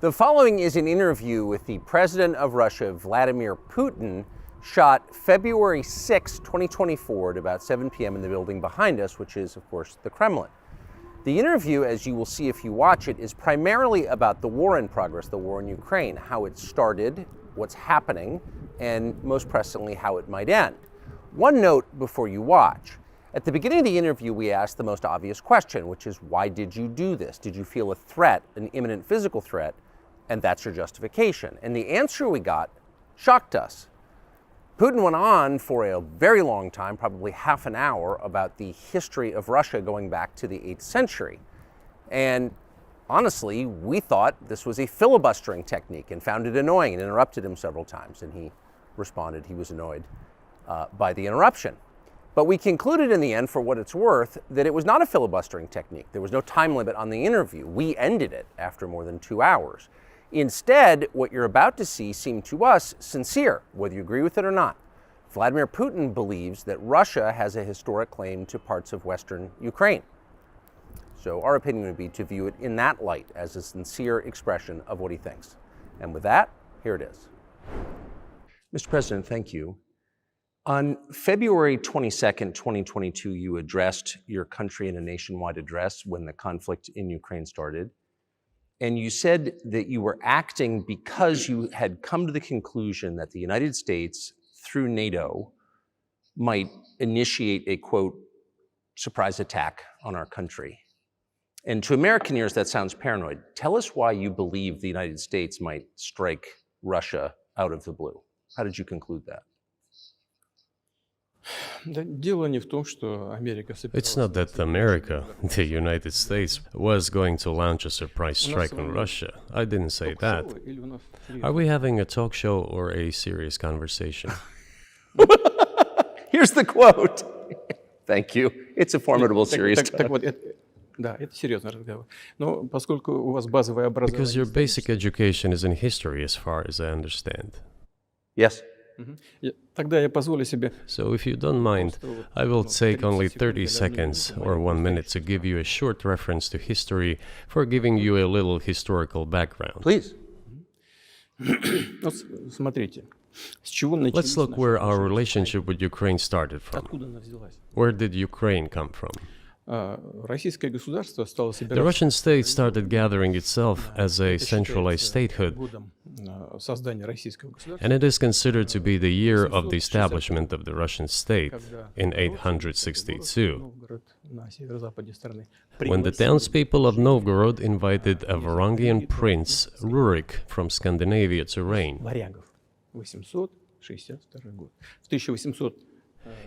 The following is an interview with the President of Russia, Vladimir Putin, shot February 6, 2024 at about 7 p.m. in the building behind us, which is, of course, the Kremlin. The interview, as you will see if you watch it, is primarily about the war in progress, the war in Ukraine, how it started, what's happening, and most presently, how it might end. One note before you watch. At the beginning of the interview, we asked the most obvious question, which is, why did you do this? Did you feel a threat, an imminent physical threat? And that's your justification. And the answer we got shocked us. Putin went on for a very long time, probably half an hour, about the history of Russia going back to the 8th century. And honestly, we thought this was a filibustering technique and found it annoying and interrupted him several times. And he responded he was annoyed by the interruption. But we concluded in the end, for what it's worth, that it was not a filibustering technique. There was no time limit on the interview. We ended it after more than 2 hours. Instead, what you're about to see seemed to us sincere, whether you agree with it or not. Vladimir Putin believes that Russia has a historic claim to parts of Western Ukraine. So our opinion would be to view it in that light, as a sincere expression of what he thinks. And with that, here it is. Mr. President, thank you. On February 22nd, 2022, you addressed your country in a nationwide address when the conflict in Ukraine started. And you said that you were acting because you had come to the conclusion that the United States, through NATO, might initiate a, quote, surprise attack on our country. And to American ears, that sounds paranoid. Tell us why you believe the United States might strike Russia out of the blue. How did you conclude that? It's not that America, the United States, was going to launch a surprise strike on Russia. I didn't say that. Are we having a talk show or a serious conversation? Here's the quote. Thank you. It's a formidable, serious talk. Because your basic education is in history, as far as I understand. Yes. So if you don't mind, I will take only 30 seconds or 1 minute to give you a short reference to history for giving you a little historical background. Please. Let's look where our relationship with Ukraine started from. Where did Ukraine come from? The Russian state started gathering itself as a centralized statehood, and it is considered to be the year of the establishment of the Russian state in 862, when the townspeople of Novgorod invited a Varangian prince, Rurik, from Scandinavia to reign.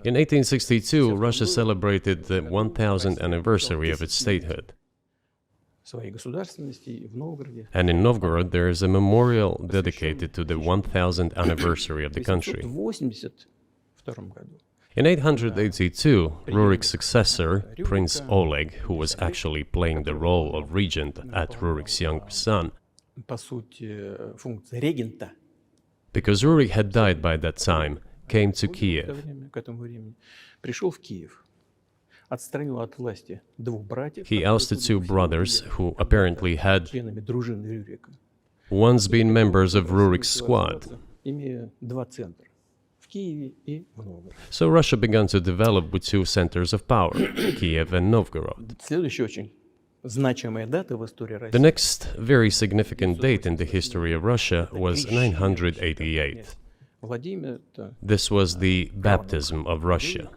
In 1862, Russia celebrated the 1000th anniversary of its statehood. And in Novgorod, there is a memorial dedicated to the 1000th anniversary of the country. In 882, Rurik's successor, Prince Oleg, who was actually playing the role of regent at Rurik's younger son, because Rurik had died by that time, came to Kiev. He ousted two brothers who apparently had once been members of Rurik's squad. So Russia began to develop with two centers of power, Kiev and Novgorod. The next very significant date in the history of Russia was 988. This was the baptism of Russia,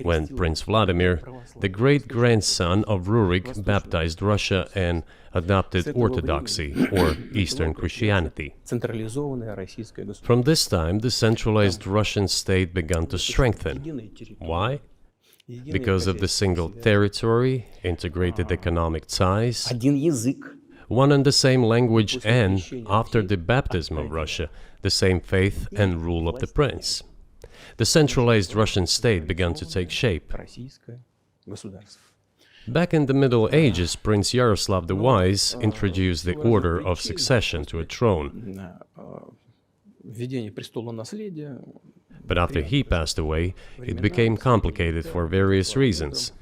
when Prince Vladimir, the great-grandson of Rurik, baptized Russia and adopted Orthodoxy, or Eastern Christianity. From this time, the centralized Russian state began to strengthen. Why? Because of the single territory, integrated economic ties, one and the same language, and, after the baptism of Russia, the same faith and rule of the prince. The centralized Russian state began to take shape. Back in the Middle Ages, Prince Yaroslav the Wise introduced the order of succession to a throne. But after he passed away, it became complicated for various reasons.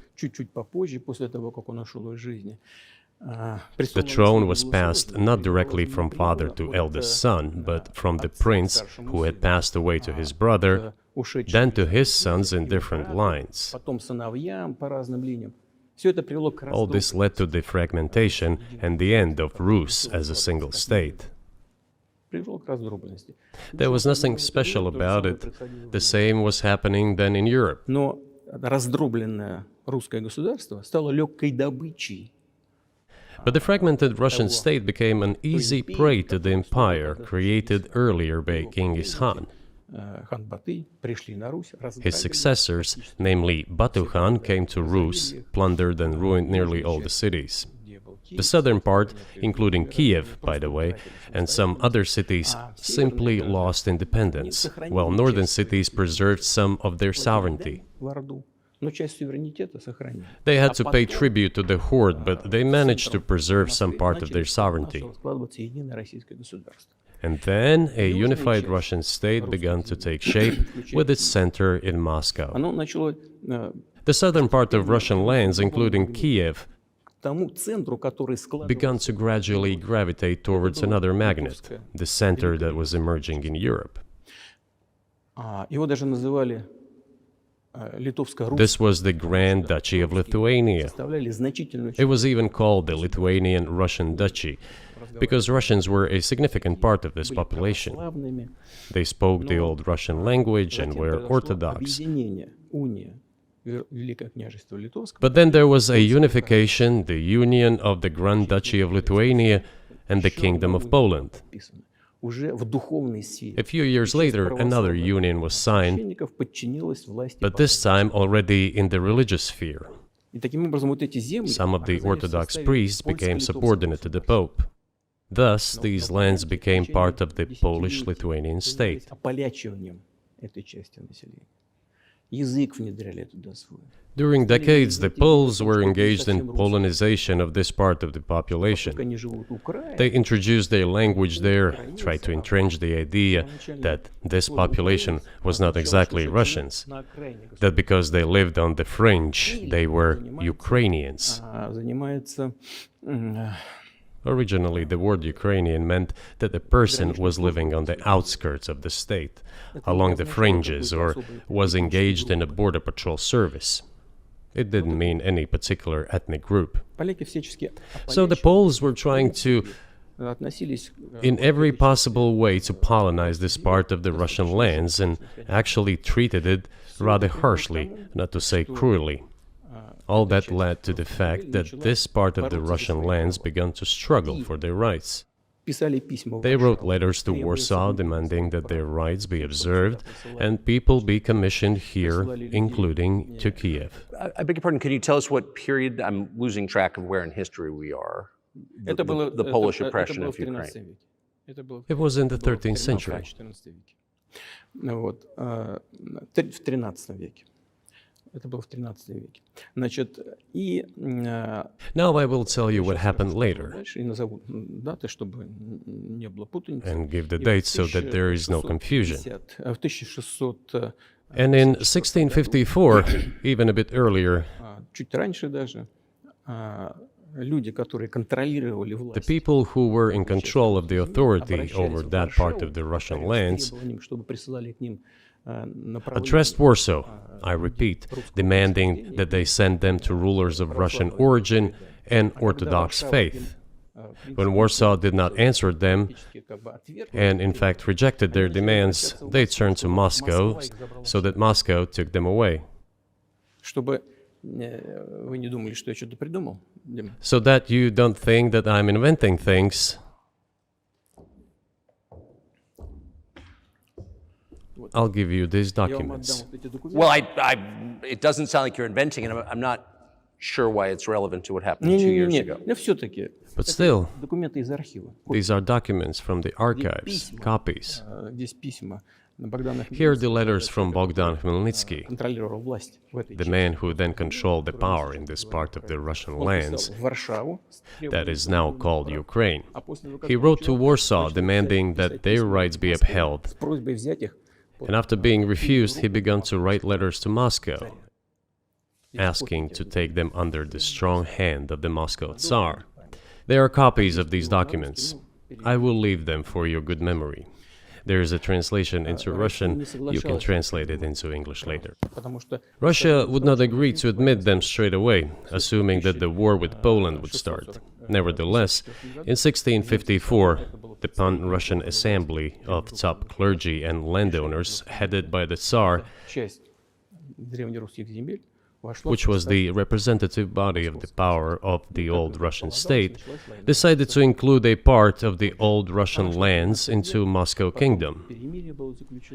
The throne was passed not directly from father to eldest son, but from the prince who had passed away to his brother, then to his sons in different lines. All this led to the fragmentation and the end of Rus as a single state. There was nothing special about it. The same was happening then in Europe. But the fragmented Russian state became an easy prey to the empire created earlier by Genghis Khan. His successors, namely Batu Khan, came to Rus, plundered and ruined nearly all the cities. The southern part, including Kiev, by the way, and some other cities, simply lost independence, while northern cities preserved some of their sovereignty. They had to pay tribute to the horde, but they managed to preserve some part of their sovereignty. And then a unified Russian state began to take shape with its center in Moscow. The southern part of Russian lands, including Kiev, began to gradually gravitate towards another magnet, the center that was emerging in Europe. This was the Grand Duchy of Lithuania. It was even called the Lithuanian-Russian Duchy, because Russians were a significant part of this population. They spoke the old Russian language and were Orthodox. But then there was a unification, the union of the Grand Duchy of Lithuania and the Kingdom of Poland. A few years later, another union was signed, but this time already in the religious sphere. Some of the Orthodox priests became subordinate to the Pope. Thus, these lands became part of the Polish-Lithuanian state. During decades, the Poles were engaged in Polonization of this part of the population. They introduced their language there, tried to entrench the idea that this population was not exactly Russians, that because they lived on the fringe, they were Ukrainians. Originally, the word Ukrainian meant that a person was living on the outskirts of the state, along the fringes, or was engaged in a border patrol service. It didn't mean any particular ethnic group. So the Poles were trying to, in every possible way, to colonize this part of the Russian lands, and actually treated it rather harshly, not to say cruelly. All that led to the fact that this part of the Russian lands began to struggle for their rights. They wrote letters to Warsaw demanding that their rights be observed and people be commissioned here, including to Kiev. I beg your pardon, can you tell us what period? I'm losing track of where in history we are. The Polish oppression of Ukraine. It was in the 13th century. Now I will tell you what happened later and give the dates so that there is no confusion. And in 1654, even a bit earlier, the people who were in control of the authority over that part of the Russian lands addressed Warsaw, I repeat, demanding that they send them to rulers of Russian origin and Orthodox faith. When Warsaw did not answer them, and in fact rejected their demands, they turned to Moscow, so that Moscow took them away. So that you don't think that I'm inventing things, I'll give you these documents. Well, it doesn't sound like you're inventing it. I'm not sure why it's relevant to what happened 2 years ago. But still, these are documents from the archives, copies. Here are the letters from Bogdan Khmelnytsky, the man who then controlled the power in this part of the Russian lands that is now called Ukraine. He wrote to Warsaw demanding that their rights be upheld. And after being refused, he began to write letters to Moscow, asking to take them under the strong hand of the Moscow Tsar. There are copies of these documents. I will leave them for your good memory. There is a translation into Russian. You can translate it into English later. Russia would not agree to admit them straight away, assuming that the war with Poland would start. Nevertheless, in 1654, the Pan-Russian Assembly of top clergy and landowners, headed by the Tsar, which was the representative body of the power of the old Russian state, decided to include a part of the old Russian lands into Moscow Kingdom.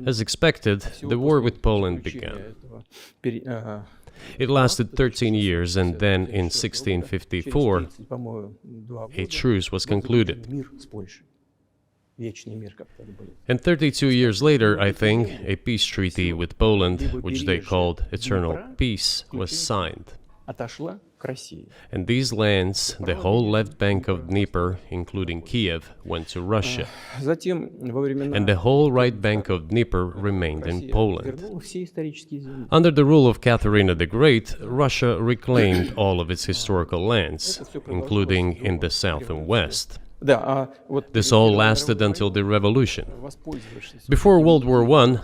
As expected, the war with Poland began. It lasted 13 years, and then in 1654, a truce was concluded. And 32 years later, I think, a peace treaty with Poland, which they called Eternal Peace, was signed. And these lands, the whole left bank of Dnieper, including Kiev, went to Russia. And the whole right bank of Dnieper remained in Poland. Under the rule of Catherine the Great, Russia reclaimed all of its historical lands, including in the south and west. This all lasted until the revolution. Before World War I,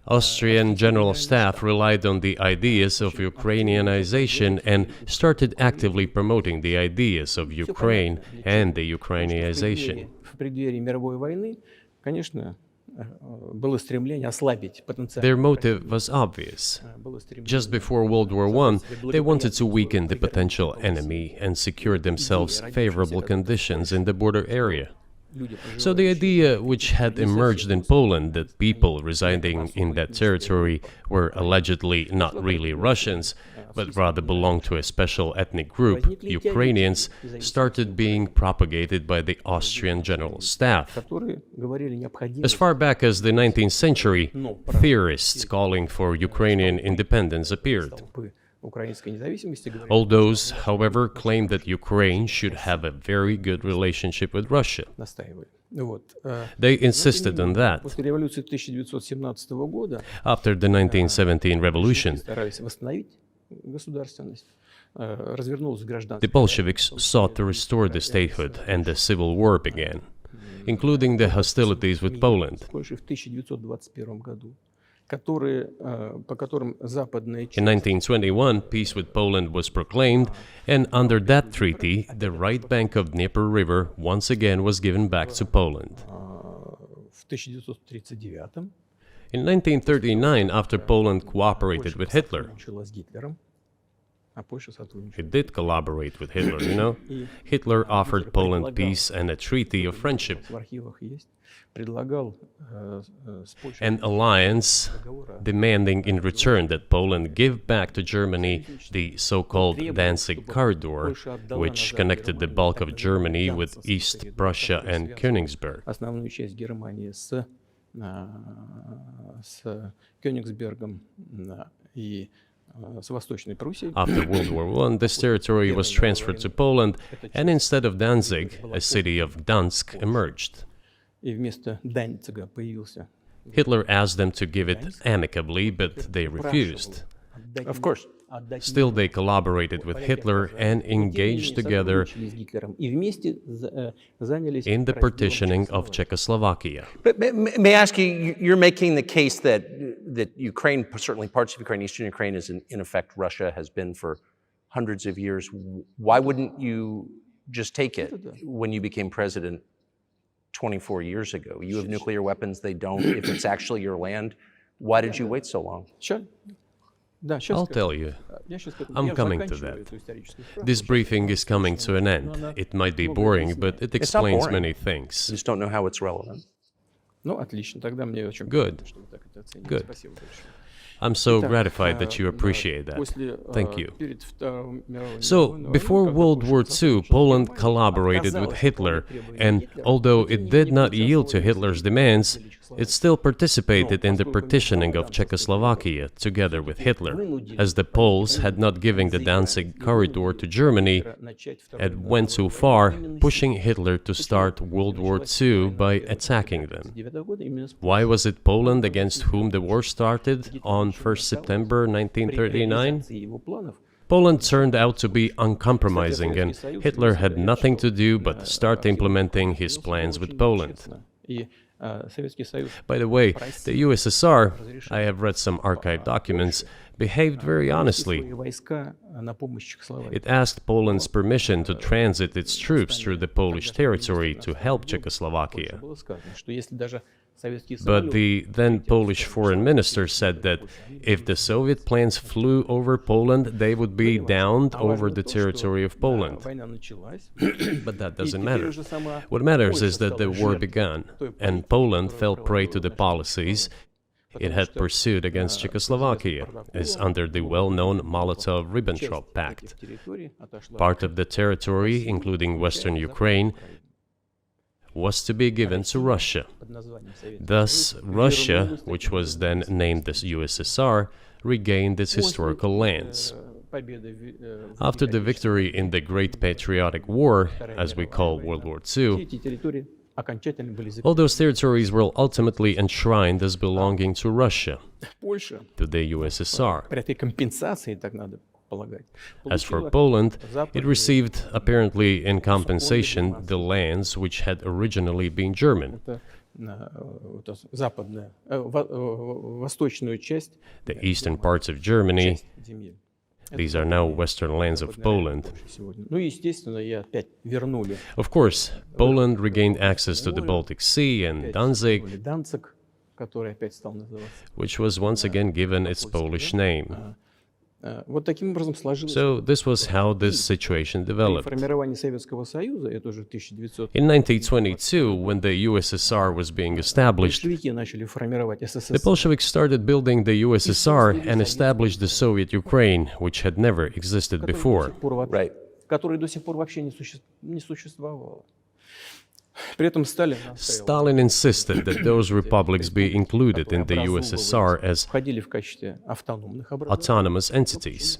Austrian General Staff relied on the ideas of Ukrainianization and started actively promoting the ideas of Ukraine and the Ukrainianization. Their motive was obvious. Just before World War I, they wanted to weaken the potential enemy and secure themselves favorable conditions in the border area. So the idea which had emerged in Poland that people residing in that territory were allegedly not really Russians, but rather belonged to a special ethnic group, Ukrainians, started being propagated by the Austrian General Staff. As far back as the 19th century, theorists calling for Ukrainian independence appeared. All those, however, claimed that Ukraine should have a very good relationship with Russia. They insisted on that. After the 1917 revolution, the Bolsheviks sought to restore the statehood, and the civil war began, including the hostilities with Poland. In 1921, peace with Poland was proclaimed, and under that treaty, the right bank of Dnieper River once again was given back to Poland. In 1939, after Poland cooperated with Hitler, it did collaborate with Hitler, you know? Hitler offered Poland peace and a treaty of friendship. An alliance demanding in return that Poland give back to Germany the so-called Danzig corridor, which connected the bulk of Germany with East Prussia and Königsberg. After World War I, this territory was transferred to Poland, and instead of Danzig, a city of Gdansk emerged. Hitler asked them to give it amicably, but they refused. Of course. Still, they collaborated with Hitler and engaged together in the partitioning of Czechoslovakia. But may I ask you, you're making the case that Ukraine, certainly parts of Ukraine, eastern Ukraine, is in effect Russia, has been for hundreds of years. Why wouldn't you just take it when you became president 24 years ago? You have nuclear weapons, they don't. If it's actually your land, why did you wait so long? Sure. I'll tell you. I'm coming to that. This briefing is coming to an end. It might be boring, but it explains many things. I just don't know how it's relevant. Good. Good. I'm so gratified that you appreciate that. Thank you. So, before World War II, Poland collaborated with Hitler, and although it did not yield to Hitler's demands, it still participated in the partitioning of Czechoslovakia together with Hitler, as the Poles had not given the Danzig corridor to Germany and went too far, pushing Hitler to start World War II by attacking them. Why was it Poland against whom the war started on 1st September 1939? Poland turned out to be uncompromising, and Hitler had nothing to do but start implementing his plans with Poland. By the way, the USSR, I have read some archive documents, behaved very honestly. It asked Poland's permission to transit its troops through the Polish territory to help Czechoslovakia. But the then Polish foreign minister said that if the Soviet planes flew over Poland, they would be downed over the territory of Poland. But that doesn't matter. What matters is that the war began, and Poland fell prey to the policies it had pursued against Czechoslovakia, as under the well-known Molotov-Ribbentrop Pact. Part of the territory, including western Ukraine, was to be given to Russia. Thus, Russia, which was then named as USSR, regained its historical lands. After the victory in the Great Patriotic War, as we call World War II, all those territories were ultimately enshrined as belonging to Russia, to the USSR. As for Poland, it received, apparently in compensation, the lands which had originally been German. The eastern parts of Germany, these are now western lands of Poland. Of course, Poland regained access to the Baltic Sea and Danzig, which was once again given its Polish name. So this was how this situation developed. In 1922, when the USSR was being established, the Bolsheviks started building the USSR and established the Soviet Ukraine, which had never existed before. Right. Stalin insisted that those republics be included in the USSR as autonomous entities.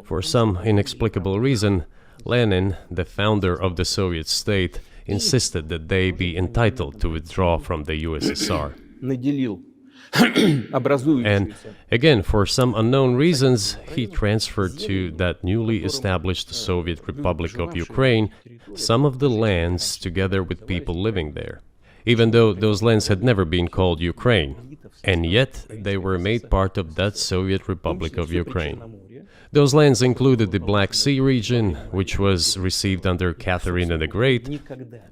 For some inexplicable reason, Lenin, the founder of the Soviet state, insisted that they be entitled to withdraw from the USSR. And again, for some unknown reasons, he transferred to that newly established Soviet Republic of Ukraine some of the lands together with people living there, even though those lands had never been called Ukraine, and yet they were made part of that Soviet Republic of Ukraine. Those lands included the Black Sea region, which was received under Catherine the Great,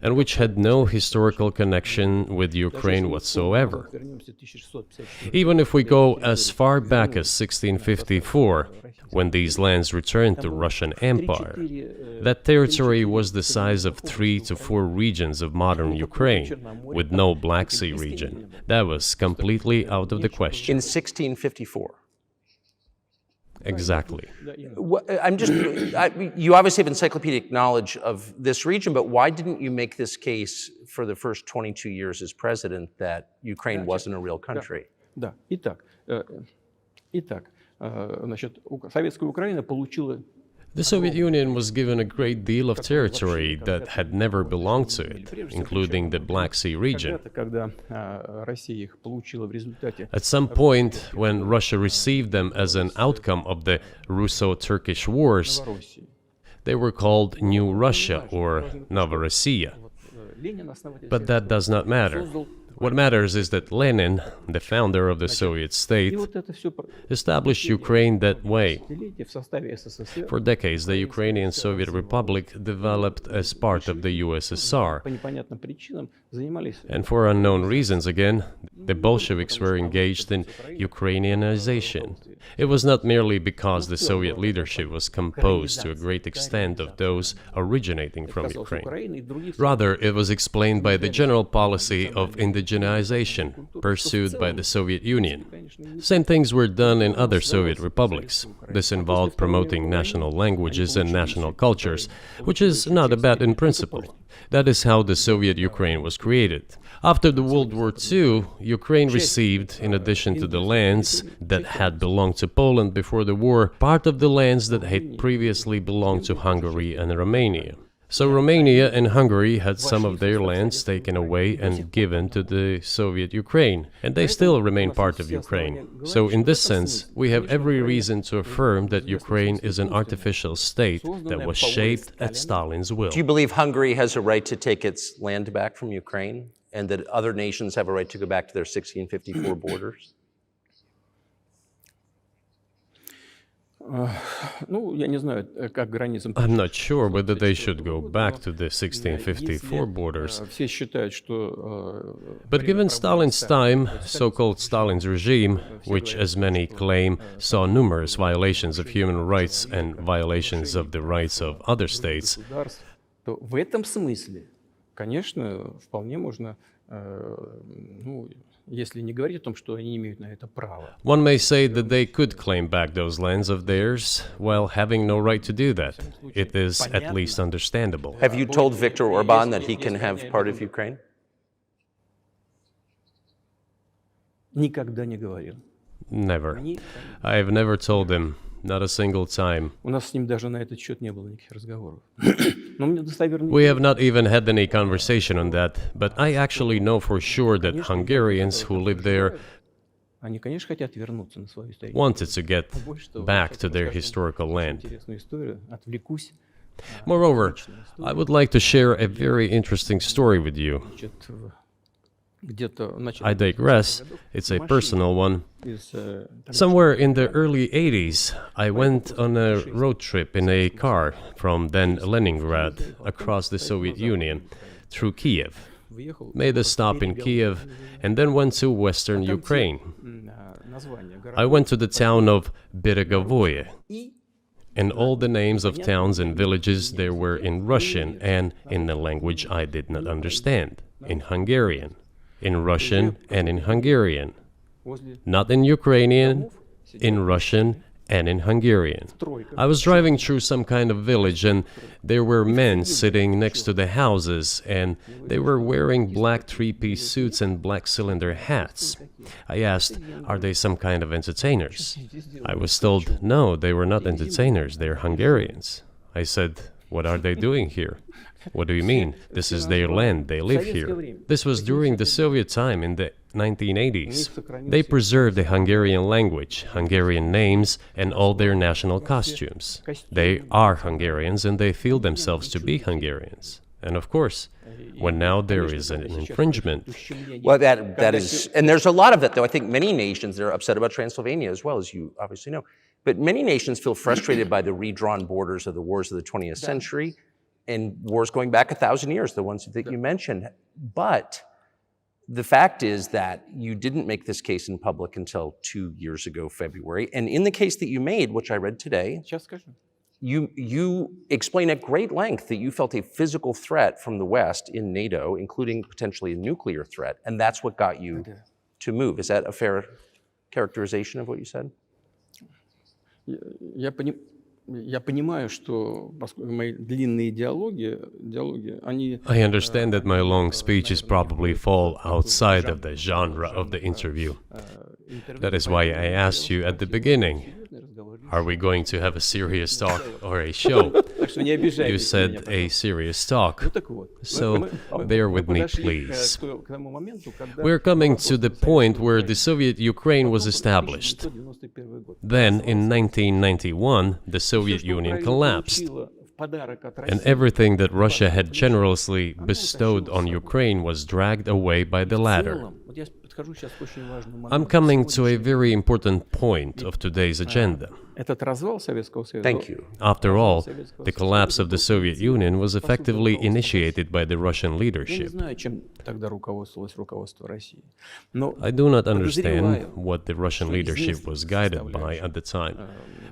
and which had no historical connection with Ukraine whatsoever. Even if we go as far back as 1654, when these lands returned to Russian Empire, that territory was the size of 3 to 4 regions of modern Ukraine, with no Black Sea region. That was completely out of the question. In 1654. Exactly. You obviously have encyclopedic knowledge of this region, but why didn't you make this case for the first 22 years as president that Ukraine wasn't a real country? The Soviet Union was given a great deal of territory that had never belonged to it, including the Black Sea region. At some point, when Russia received them as an outcome of the Russo-Turkish Wars, they were called New Russia or Novorossiya. But that does not matter. What matters is that Lenin, the founder of the Soviet state, established Ukraine that way. For decades, the Ukrainian Soviet Republic developed as part of the USSR. And for unknown reasons, again, the Bolsheviks were engaged in Ukrainianization. It was not merely because the Soviet leadership was composed to a great extent of those originating from Ukraine. Rather, it was explained by the general policy of indigenization pursued by the Soviet Union. Same things were done in other Soviet republics. This involved promoting national languages and national cultures, which is not a bad in principle. That is how the Soviet Ukraine was created. After the World War II, Ukraine received, in addition to the lands that had belonged to Poland before the war, part of the lands that had previously belonged to Hungary and Romania. So Romania and Hungary had some of their lands taken away and given to the Soviet Ukraine, and they still remain part of Ukraine. So in this sense, we have every reason to affirm that Ukraine is an artificial state that was shaped at Stalin's will. Do you believe Hungary has a right to take its land back from Ukraine, and that other nations have a right to go back to their 1654 borders? I'm not sure whether they should go back to the 1654 borders. But given Stalin's time, so-called Stalin's regime, which, as many claim, saw numerous violations of human rights and violations of the rights of other states, one may say that they could claim back those lands of theirs while having no right to do that. It is at least understandable. Have you told Viktor Orban that he can have part of Ukraine? Never. I have never told him, not a single time. We have not even had any conversation on that, but I actually know for sure that Hungarians who live there wanted to get back to their historical land. Moreover, I would like to share a very interesting story with you. I digress, it's a personal one. Somewhere in the early 80s, I went on a road trip in a car from then Leningrad across the Soviet Union through Kiev, made a stop in Kiev, and then went to western Ukraine. I went to the town of Beregovoye, and all the names of towns and villages there were in Russian and in a language I did not understand, in Hungarian. In Russian and in Hungarian. Not in Ukrainian, in Russian and in Hungarian. I was driving through some kind of village, and there were men sitting next to the houses, and they were wearing black three-piece suits and black cylinder hats. I asked, are they some kind of entertainers? I was told, no, they were not entertainers, they're Hungarians. I said, what are they doing here? What do you mean? This is their land, they live here. This was during the Soviet time in the 1980s. They preserved the Hungarian language, Hungarian names, and all their national costumes. They are Hungarians and they feel themselves to be Hungarians. And of course, when now there is an infringement. Well, that is, and there's a lot of that, though. I think many nations are upset about Transylvania as well, as you obviously know. But many nations feel frustrated by the redrawn borders of the wars of the 20th century. And wars going back 1,000 years, the ones that you mentioned. But the fact is that you didn't make this case in public until 2 years ago, February. And in the case that you made, which I read today, you explain at great length that you felt a physical threat from the West in NATO, including potentially a nuclear threat. And that's what got you to move. Is that a fair characterization of what you said? I understand that my long speeches probably fall outside of the genre of the interview. That is why I asked you at the beginning, are we going to have a serious talk or a show? You said a serious talk, so bear with me, please. We're coming to the point where the Soviet Ukraine was established. Then, in 1991, the Soviet Union collapsed, and everything that Russia had generously bestowed on Ukraine was dragged away by the latter. I'm coming to a very important point of today's agenda. Thank you. After all, the collapse of the Soviet Union was effectively initiated by the Russian leadership. I do not understand what the Russian leadership was guided by at the time,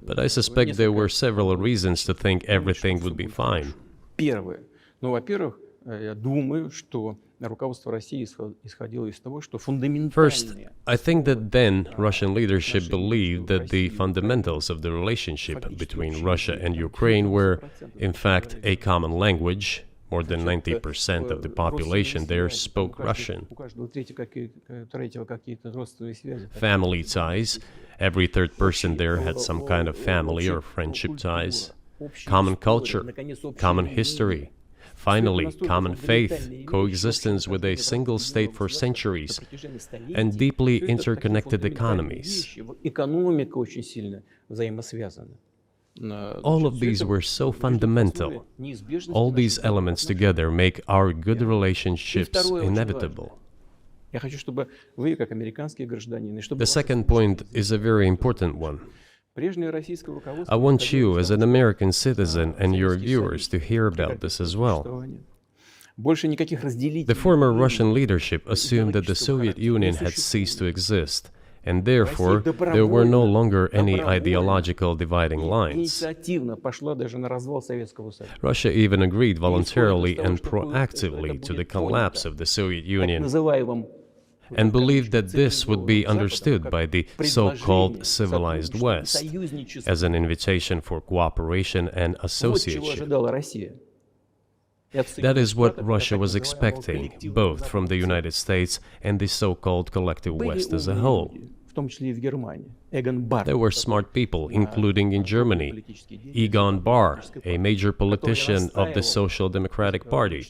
but I suspect there were several reasons to think everything would be fine. First, I think that then Russian leadership believed that the fundamentals of the relationship between Russia and Ukraine were, in fact, a common language. More than 90% of the population there spoke Russian. Family ties. Every third person there had some kind of family or friendship ties. Common culture, common history. finally, common faith, coexistence with a single state for centuries, and deeply interconnected economies. All of these were so fundamental. All these elements together make our good relationships inevitable. The second point is a very important one. I want you, as an American citizen, and your viewers to hear about this as well. The former Russian leadership assumed that the Soviet Union had ceased to exist, and therefore there were no longer any ideological dividing lines. Russia even agreed voluntarily and proactively to the collapse of the Soviet Union, and believed that this would be understood by the so-called civilized West as an invitation for cooperation and association. That is what Russia was expecting, both from the United States and the so-called collective West as a whole. There were smart people, including in Germany, Egon Bahr, a major politician of the Social Democratic Party,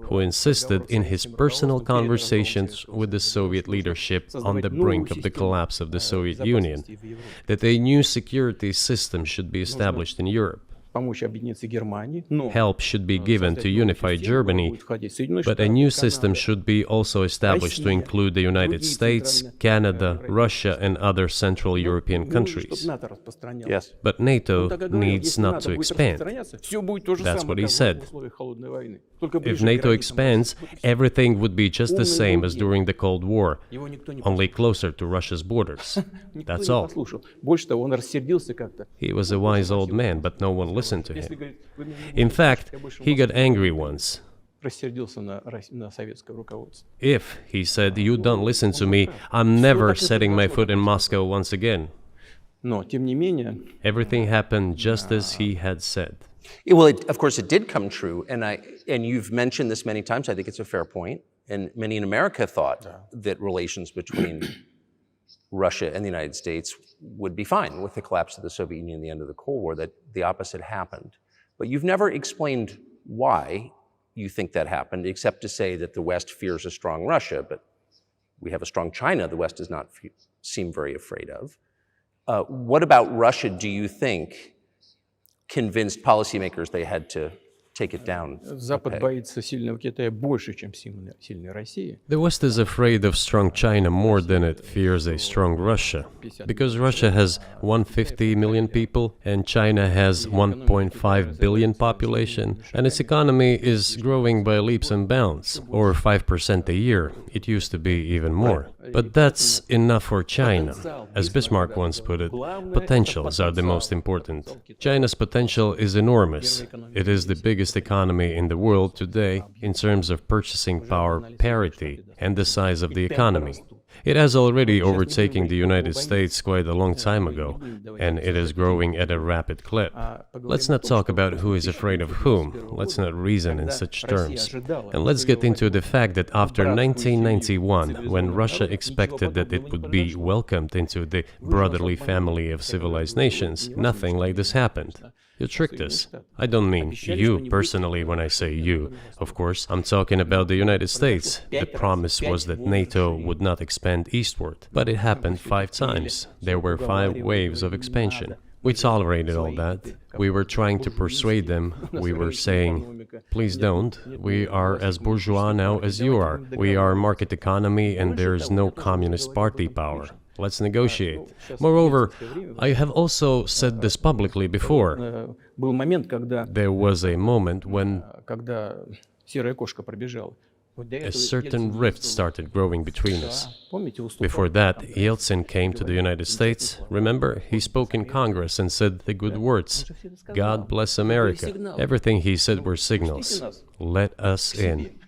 who insisted in his personal conversations with the Soviet leadership on the brink of the collapse of the Soviet Union that a new security system should be established in Europe. Help should be given to unify Germany, but a new system should be also established to include the United States, Canada, Russia, and other Central European countries. Yes. But NATO needs not to expand. That's what he said. If NATO expands, everything would be just the same as during the Cold War, only closer to Russia's borders. That's all. He was a wise old man, but no one listened to him. In fact, he got angry once. If, he said, you don't listen to me, I'm never setting my foot in Moscow once again. Everything happened just as he had said. Well, of course, it did come true, and you've mentioned this many times. I think it's a fair point, and many in America thought that relations between Russia and the United States would be fine with the collapse of the Soviet Union and the end of the Cold War, that the opposite happened. But you've never explained why you think that happened, except to say that the West fears a strong Russia, but we have a strong China the West does not seem very afraid of. What about Russia, do you think, convinced policymakers they had to take it down? The West is afraid of strong China more than it fears a strong Russia, because Russia has 150 million people and China has 1.5 billion population, and its economy is growing by leaps and bounds, or 5% a year. It used to be even more. But that's enough for China. As Bismarck once put it, potentials are the most important. China's potential is enormous. It is the biggest economy in the world today in terms of purchasing power parity and the size of the economy. It has already overtaken the United States quite a long time ago, and it is growing at a rapid clip. Let's not talk about who is afraid of whom. Let's not reason in such terms. And let's get into the fact that after 1991, when Russia expected that it would be welcomed into the brotherly family of civilized nations, nothing like this happened. You tricked us. I don't mean you personally when I say you. Of course, I'm talking about the United States. The promise was that NATO would not expand eastward, but it happened 5 times. There were 5 waves of expansion. We tolerated all that. We were trying to persuade them. We were saying, please don't. We are as bourgeois now as you are. We are market economy and there is no communist party power. Let's negotiate. Moreover, I have also said this publicly before. There was a moment when a certain rift started growing between us. Before that, Yeltsin came to the United States. Remember, he spoke in Congress and said the good words, God bless America. Everything he said were signals. Let us in.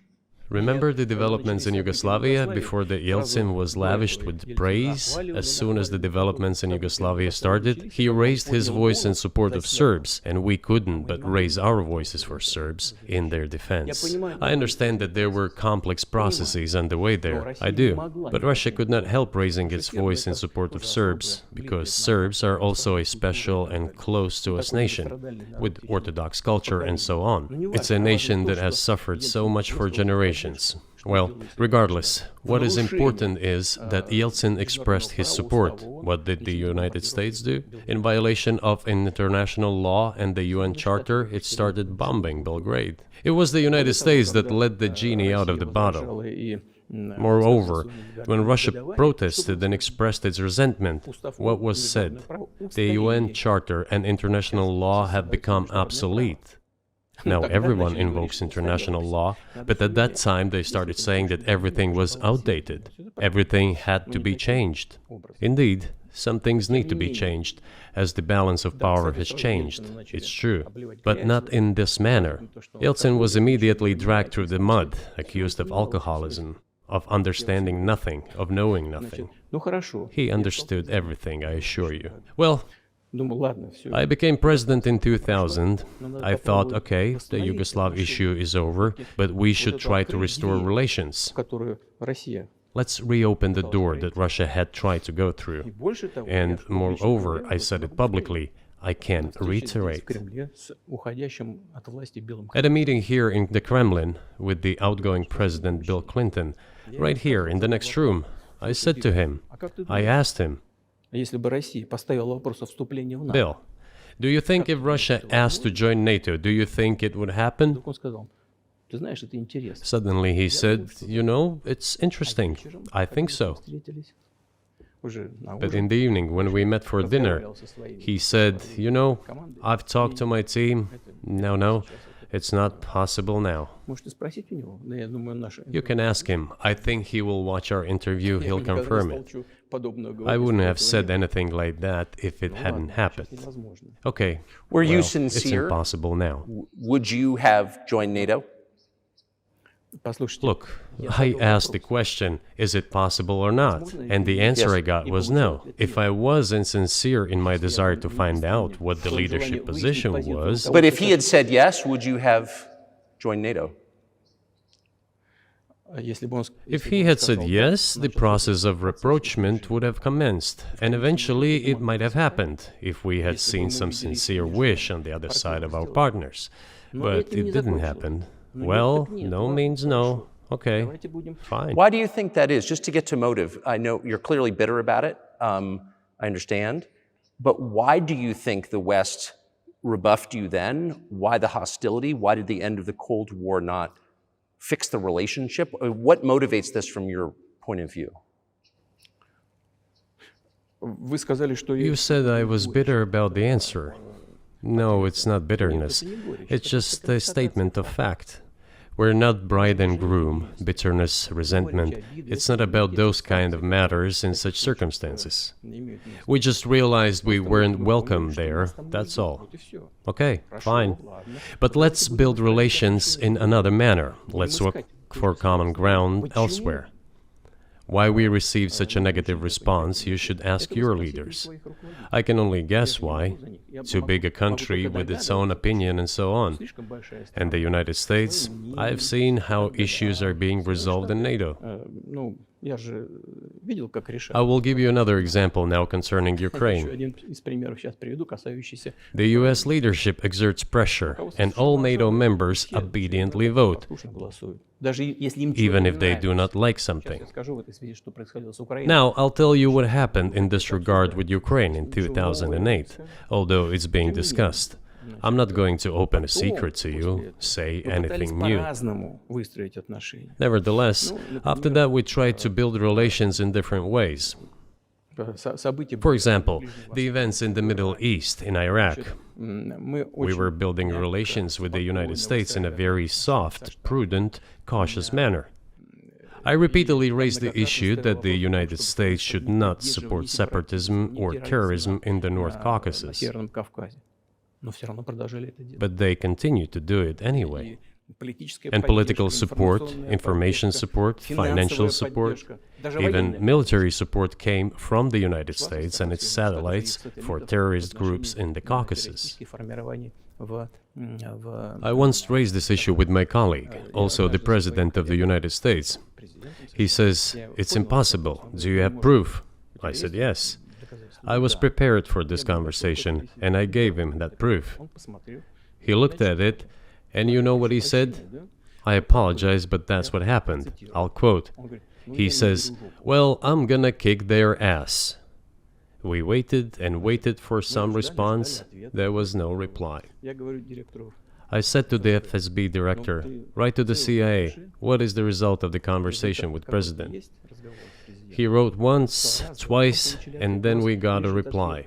Remember the developments in Yugoslavia before the Yeltsin was lavished with praise? As soon as the developments in Yugoslavia started, he raised his voice in support of Serbs, and we couldn't but raise our voices for Serbs in their defense. I understand that there were complex processes underway there, I do, but Russia could not help raising its voice in support of Serbs, because Serbs are also a special and close to us nation, with Orthodox culture and so on. It's a nation that has suffered so much for generations. Well, regardless, what is important is that Yeltsin expressed his support. What did the United States do? In violation of international law and the UN Charter, it started bombing Belgrade. It was the United States that let the genie out of the bottle. Moreover, when Russia protested and expressed its resentment, what was said? The UN Charter and international law have become obsolete. Now everyone invokes international law, but at that time they started saying that everything was outdated. Everything had to be changed. Indeed, some things need to be changed, as the balance of power has changed. It's true, but not in this manner. Yeltsin was immediately dragged through the mud, accused of alcoholism, of understanding nothing, of knowing nothing. He understood everything, I assure you. Well, I became president in 2000. I thought, okay, the Yugoslav issue is over, but we should try to restore relations. Let's reopen the door that Russia had tried to go through. And moreover, I said it publicly, I can reiterate. At a meeting here in the Kremlin with the outgoing President Bill Clinton, right here in the next room, I said to him, I asked him, Bill, do you think if Russia asked to join NATO, do you think it would happen? Suddenly he said, you know, it's interesting. I think so. But in the evening, when we met for dinner, he said, you know, I've talked to my team. No, it's not possible now. You can ask him. I think he will watch our interview, he'll confirm it. I wouldn't have said anything like that if it hadn't happened. Okay, were you It's sincere? impossible now. Would you have joined NATO? Look, I asked the question, is it possible or not? And the answer I got was no. If I was insincere in my desire to find out what the leadership position was... But if he had said yes, would you have joined NATO? If he had said yes, the process of rapprochement would have commenced, and eventually it might have happened, if we had seen some sincere wish on the other side of our partners. But it didn't happen. Well, no means no. Okay, fine. Why do you think that is? Just to get to motive, I know you're clearly bitter about it, I understand, but why do you think the West rebuffed you then? Why the hostility? Why did the end of the Cold War not fix the relationship? What motivates this from your point of view? You said I was bitter about the answer. No, it's not bitterness. It's just a statement of fact. We're not bride and groom, bitterness, resentment. It's not about those kind of matters in such circumstances. We just realized we weren't welcome there, that's all. Okay, fine. But let's build relations in another manner. Let's look for common ground elsewhere. Why we received such a negative response, you should ask your leaders. I can only guess why. Too big a country with its own opinion and so on. And the United States, I've seen how issues are being resolved in NATO. I will give you another example now concerning Ukraine. The US leadership exerts pressure, and all NATO members obediently vote, even if they do not like something. Now, I'll tell you what happened in this regard with Ukraine in 2008, although it's being discussed. I'm not going to open a secret to you, say anything new. Nevertheless, after that we tried to build relations in different ways. For example, the events in the Middle East, in Iraq. We were building relations with the United States in a very soft, prudent, cautious manner. I repeatedly raised the issue that the United States should not support separatism or terrorism in the North Caucasus. But they continue to do it anyway. and political support, information support, financial support, even military support came from the United States and its satellites for terrorist groups in the Caucasus. I once raised this issue with my colleague, also the President of the United States. He says, "It's impossible. Do you have proof?" I said, "Yes." I was prepared for this conversation, and I gave him that proof. He looked at it, and you know what he said? "I apologize, but that's what happened." I'll quote. He says, "Well, I'm gonna kick their ass." We waited and waited for some response. There was no reply. I said to the FSB director, "Write to the CIA, what is the result of the conversation with President?" He wrote once, twice, and then we got a reply.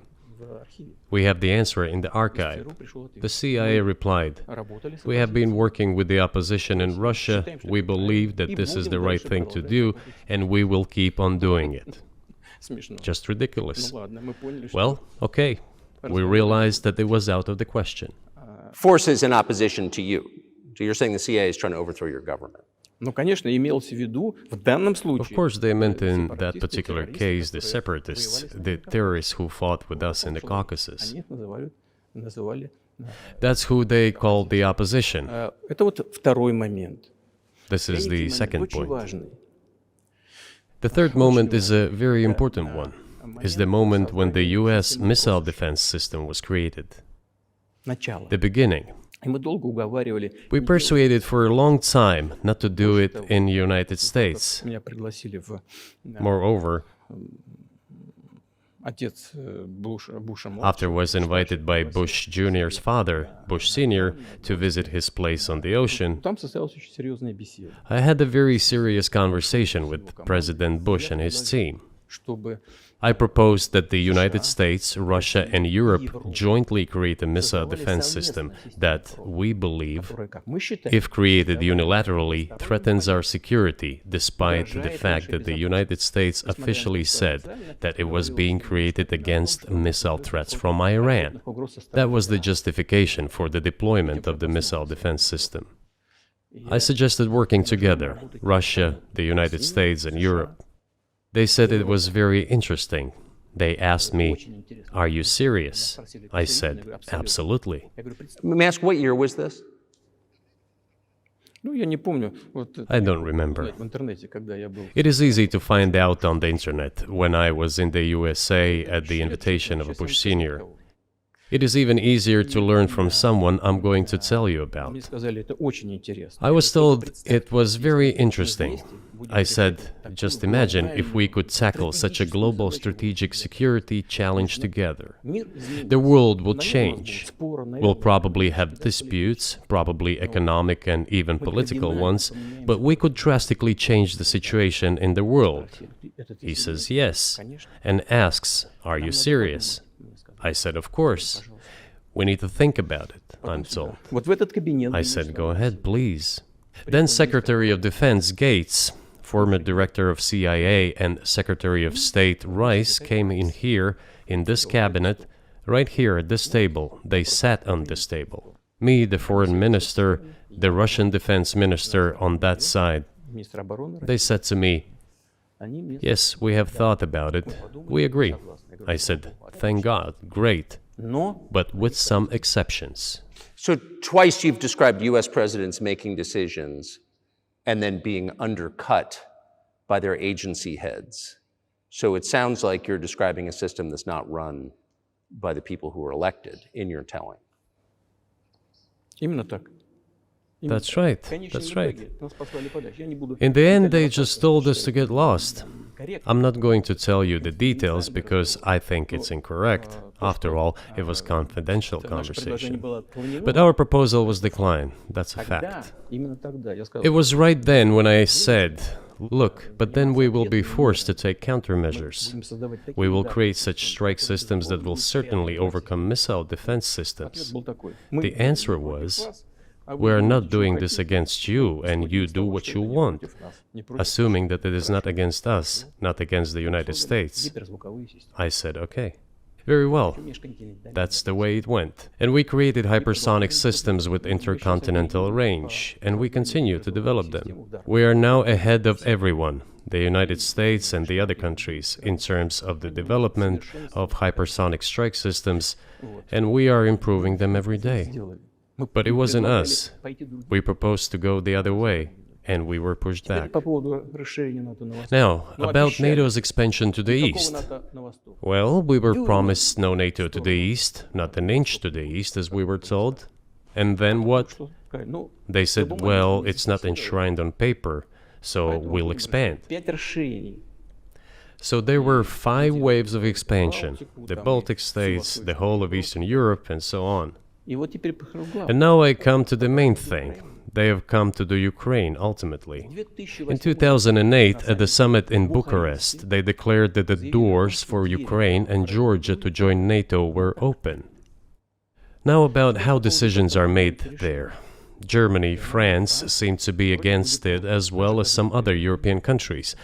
We have the answer in the archive. The CIA replied, "We have been working with the opposition in Russia. We believe that this is the right thing to do, and we will keep on doing it." Just ridiculous. Well, okay. We realized that it was out of the question. Forces in opposition to you. So you're saying the CIA is trying to overthrow your government? Of course, they meant in that particular case the separatists, the terrorists who fought with us in the Caucasus. That's who they called the opposition. This is the second point. The third moment is a very important one. Is the moment when the US missile defense system was created. The beginning. We persuaded for a long time not to do it in the United States. Moreover, after was invited by Bush Jr.'s father, Bush Sr., to visit his place on the ocean, I had a very serious conversation with President Bush and his team. I proposed that the United States, Russia, and Europe jointly create a missile defense system that, we believe, if created unilaterally, threatens our security, despite the fact that the United States officially said that it was being created against missile threats from Iran. That was the justification for the deployment of the missile defense system. I suggested working together, Russia, the United States, and Europe. They said it was very interesting. They asked me, "Are you serious?" I said, "Absolutely." Let me ask, what year was this? I don't remember. It is easy to find out on the internet when I was in the USA at the invitation of Bush Sr. It is even easier to learn from someone I'm going to tell you about. I was told it was very interesting. I said, just imagine if we could tackle such a global strategic security challenge together. The world will change. We'll probably have disputes, probably economic and even political ones, but we could drastically change the situation in the world. He says yes, and asks, "Are you serious?" I said, "Of course. We need to think about it," I'm told. I said, "Go ahead, please." Then Secretary of Defense Gates, former Director of CIA, and Secretary of State Rice came in here, in this cabinet, right here at this table. They sat on this table. Me, the Foreign Minister, the Russian Defense Minister on that side. They said to me, "Yes, we have thought about it. We agree." I said, "Thank God, great, but with some exceptions." So twice you've described US presidents making decisions and then being undercut by their agency heads. So it sounds like you're describing a system that's not run by the people who were elected, in your telling. That's right, that's right. In the end, they just told us to get lost. I'm not going to tell you the details because I think it's incorrect. After all, it was confidential conversation. But our proposal was declined. That's a fact. It was right then when I said, "Look, but then we will be forced to take countermeasures. We will create such strike systems that will certainly overcome missile defense systems." The answer was, "We are not doing this against you, and you do what you want," assuming that it is not against us, not against the United States. I said, "Okay." Very well. That's the way it went. And we created hypersonic systems with intercontinental range, and we continue to develop them. We are now ahead of everyone, the United States and the other countries, in terms of the development of hypersonic strike systems, and we are improving them every day. But it wasn't us. We proposed to go the other way, and we were pushed back. Now, about NATO's expansion to the east. Well, we were promised no NATO to the east, not an inch to the east, as we were told. And then what? They said, well, it's not enshrined on paper, so we'll expand. So there were 5 waves of expansion: the Baltic states, the whole of Eastern Europe, and so on. And now I come to the main thing. They have come to the Ukraine, ultimately. In 2008, at the summit in Bucharest, they declared that the doors for Ukraine and Georgia to join NATO were open. Now about how decisions are made there. Germany, France seem to be against it, as well as some other European countries.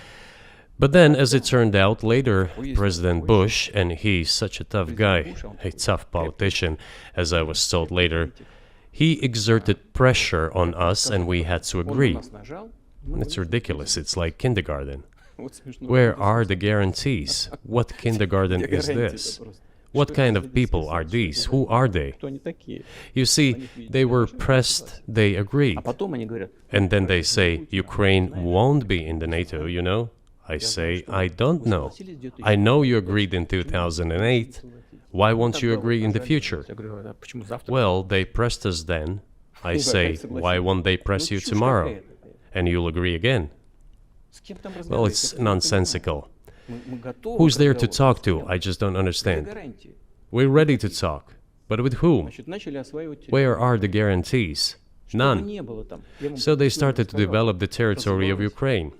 But then, as it turned out later, President Bush, and he's such a tough guy, a tough politician, as I was told later, he exerted pressure on us and we had to agree. It's ridiculous, it's like kindergarten. Where are the guarantees? What kindergarten is this? What kind of people are these? Who are they? You see, they were pressed, they agreed. And then they say, Ukraine won't be in the NATO, you know? I say, I don't know. I know you agreed in 2008. Why won't you agree in the future? Well, they pressed us then. I say, why won't they press you tomorrow? And you'll agree again. Well, it's nonsensical. Who's there to talk to? I just don't understand. We're ready to talk. But with whom? Where are the guarantees? None. So they started to develop the territory of Ukraine.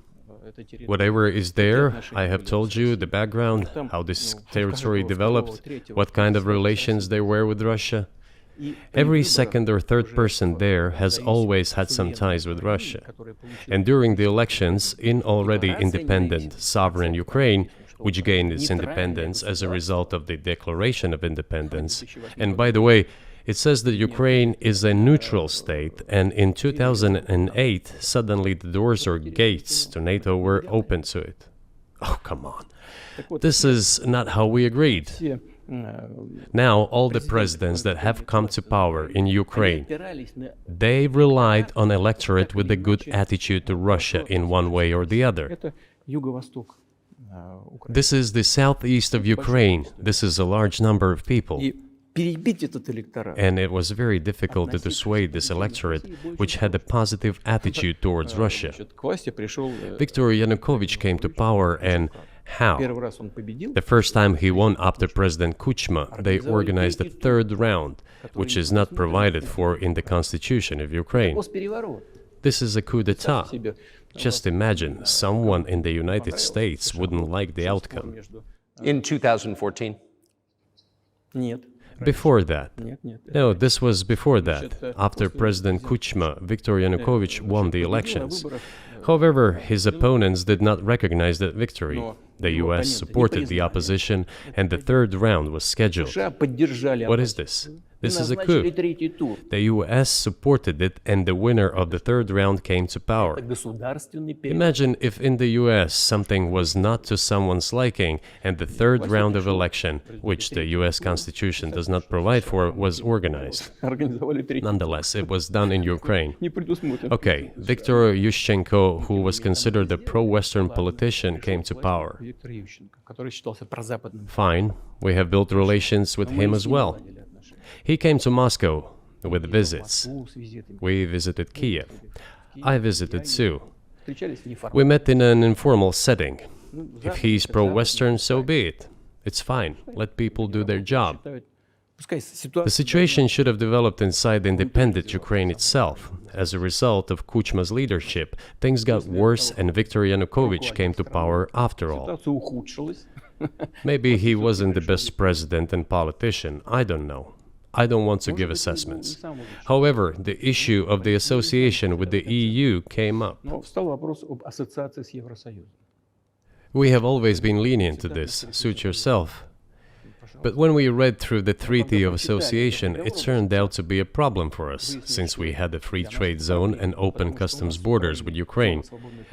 Whatever is there, I have told you the background, how this territory developed, what kind of relations there were with Russia. Every second or third person there has always had some ties with Russia. And during the elections, in already independent, sovereign Ukraine, which gained its independence as a result of the Declaration of Independence, and by the way, it says that Ukraine is a neutral state, and in 2008, suddenly the doors or gates to NATO were open to it. Oh, come on. This is not how we agreed. Now, all the presidents that have come to power in Ukraine, they relied on electorate with a good attitude to Russia in one way or the other. This is the southeast of Ukraine. This is a large number of people. And it was very difficult to dissuade this electorate, which had a positive attitude towards Russia. Viktor Yanukovych came to power, and how? The first time he won after President Kuchma, they organized a third round, which is not provided for in the constitution of Ukraine. This is a coup d'etat. Just imagine, someone in the United States wouldn't like the outcome. In 2014? Before that. No, this was before that. After President Kuchma, Viktor Yanukovych won the elections. However, his opponents did not recognize that victory. The US supported the opposition, and the third round was scheduled. What is this? This is a coup. The US supported it, and the winner of the third round came to power. Imagine if in the US something was not to someone's liking, and the third round of election, which the US Constitution does not provide for, was organized. Nonetheless, it was done in Ukraine. Okay, Viktor Yushchenko, who was considered a pro-Western politician, came to power. Fine, we have built relations with him as well. He came to Moscow with visits. We visited Kiev. I visited too. We met in an informal setting. If he's pro-Western, so be it. It's fine. Let people do their job. The situation should have developed inside the independent Ukraine itself. As a result of Kuchma's leadership, things got worse and Viktor Yanukovych came to power after all. Maybe he wasn't the best president and politician, I don't know. I don't want to give assessments. However, the issue of the association with the EU came up. We have always been lenient to this. Suit yourself. But when we read through the Treaty of Association, it turned out to be a problem for us, since we had a free trade zone and open customs borders with Ukraine,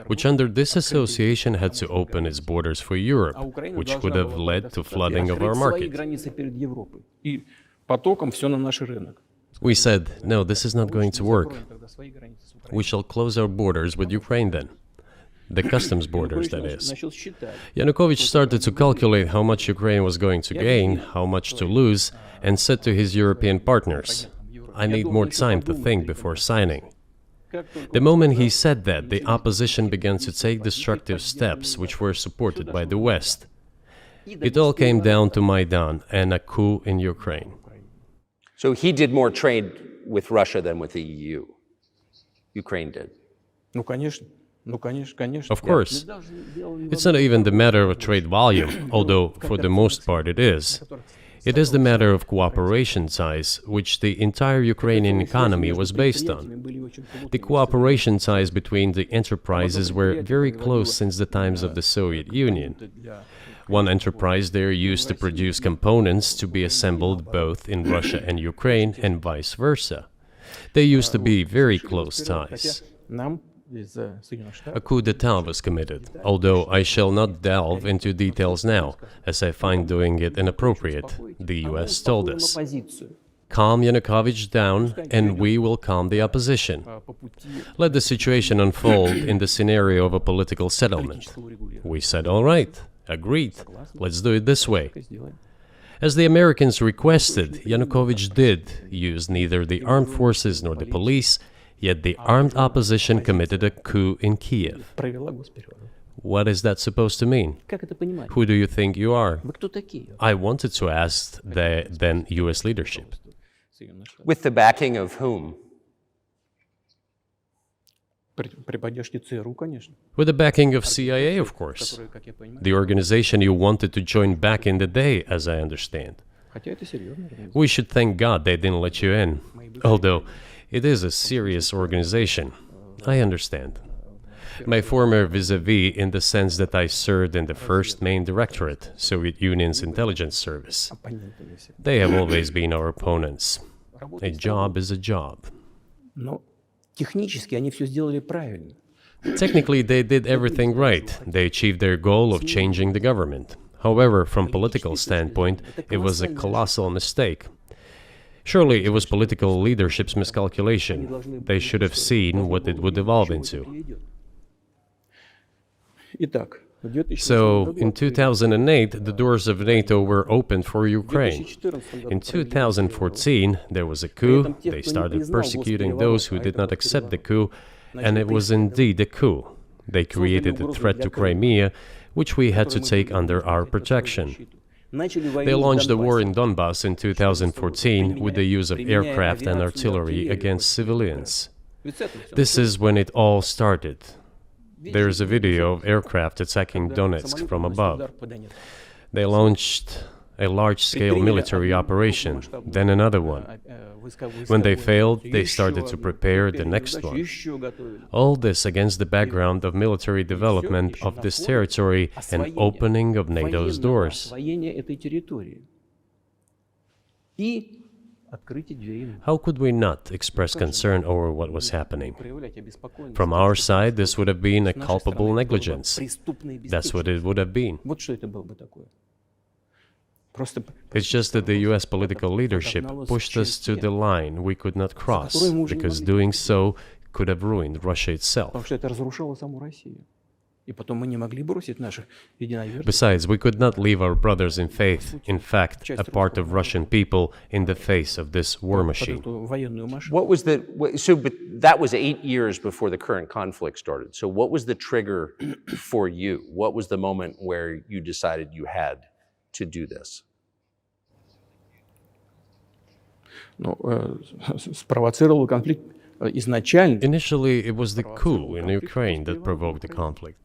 which under this association had to open its borders for Europe, which could have led to flooding of our market. We said, no, this is not going to work. We shall close our borders with Ukraine then. The customs borders, that is. Yanukovych started to calculate how much Ukraine was going to gain, how much to lose, and said to his European partners, I need more time to think before signing. The moment he said that, the opposition began to take destructive steps which were supported by the West. It all came down to Maidan and a coup in Ukraine. So he did more trade with Russia than with the EU. Ukraine did. Of course. It's not even the matter of trade volume, although for the most part it is. It is the matter of cooperation ties, which the entire Ukrainian economy was based on. The cooperation ties between the enterprises were very close since the times of the Soviet Union. One enterprise there used to produce components to be assembled both in Russia and Ukraine, and vice versa. They used to be very close ties. A coup d'etat was committed, although I shall not delve into details now, as I find doing it inappropriate, the US told us. Calm Yanukovych down, and we will calm the opposition. Let the situation unfold in the scenario of a political settlement. We said, all right, agreed, let's do it this way. As the Americans requested, Yanukovych did use neither the armed forces nor the police, yet the armed opposition committed a coup in Kiev. What is that supposed to mean? Who do you think you are? I wanted to ask the then US leadership. With the backing of whom? With the backing of CIA, of course. The organization you wanted to join back in the day, as I understand. We should thank God they didn't let you in. Although, it is a serious organization. I understand. My former vis-a-vis in the sense that I served in the first main directorate, Soviet Union's intelligence service. They have always been our opponents. A job is a job. Technically, they did everything right. They achieved their goal of changing the government. However, from political standpoint, it was a colossal mistake. Surely it was political leadership's miscalculation. They should have seen what it would evolve into. So, in 2008, the doors of NATO were opened for Ukraine. In 2014, there was a coup. They started persecuting those who did not accept the coup, and it was indeed a coup. They created a threat to Crimea, which we had to take under our protection. They launched the war in Donbass in 2014 with the use of aircraft and artillery against civilians. This is when it all started. There is a video of aircraft attacking Donetsk from above. They launched a large-scale military operation, then another one. When they failed, they started to prepare the next one. All this against the background of military development of this territory and opening of NATO's doors. How could we not express concern over what was happening? From our side, this would have been a culpable negligence. That's what it would have been. It's just that the US political leadership pushed us to the line we could not cross, because doing so could have ruined Russia itself. Besides, we could not leave our brothers in faith, in fact, a part of Russian people, in the face of this war machine. But that was 8 years before the current conflict started. So what was the trigger for you? What was the moment where you decided you had to do this? Initially, it was the coup in Ukraine that provoked the conflict.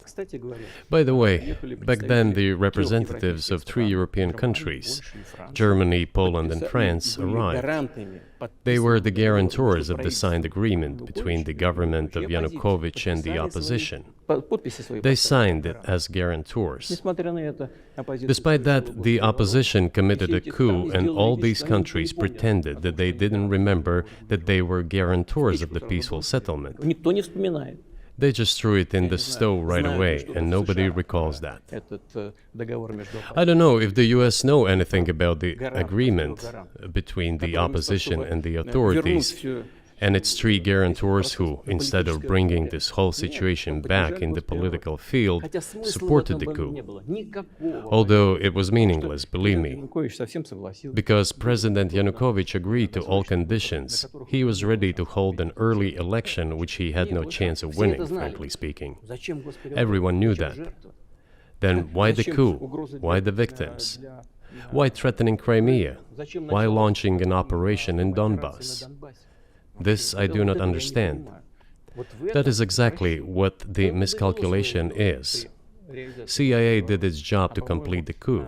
By the way, back then the representatives of 3 European countries, Germany, Poland and France, arrived. They were the guarantors of the signed agreement between the government of Yanukovych and the opposition. They signed it as guarantors. Despite that, the opposition committed a coup, and all these countries pretended that they didn't remember that they were guarantors of the peaceful settlement. They just threw it in the stove right away, and nobody recalls that. I don't know if the US know anything about the agreement between the opposition and the authorities, and its three guarantors who, instead of bringing this whole situation back in the political field, supported the coup. Although it was meaningless, believe me, because President Yanukovych agreed to all conditions. He was ready to hold an early election, which he had no chance of winning, frankly speaking. Everyone knew that. Then why the coup? Why the victims? Why threatening Crimea? Why launching an operation in Donbass? This I do not understand. That is exactly what the miscalculation is. CIA did its job to complete the coup.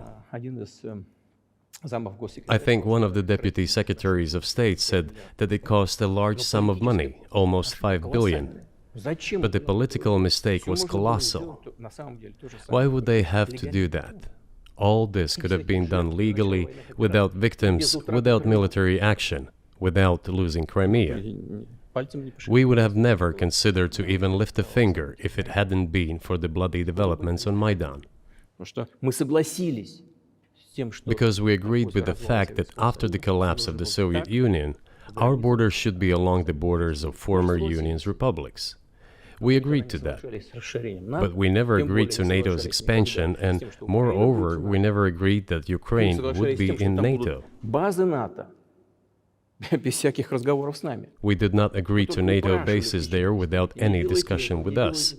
I think one of the deputy secretaries of state said that it cost a large sum of money, almost 5 billion. But the political mistake was colossal. Why would they have to do that? All this could have been done legally, without victims, without military action, without losing Crimea. We would have never considered to even lift a finger if it hadn't been for the bloody developments on Maidan. Because we agreed with the fact that after the collapse of the Soviet Union, our borders should be along the borders of former Union's republics. We agreed to that. But we never agreed to NATO's expansion, and moreover, we never agreed that Ukraine would be in NATO. We did not agree to NATO bases there without any discussion with us.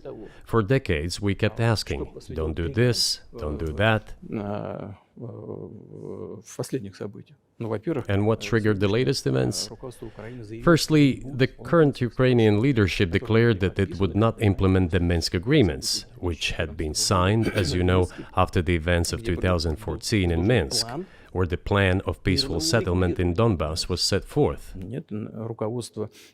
For decades, we kept asking, don't do this, don't do that. And what triggered the latest events? Firstly, the current Ukrainian leadership declared that it would not implement the Minsk agreements, which had been signed, as you know, after the events of 2014 in Minsk, where the plan of peaceful settlement in Donbass was set forth.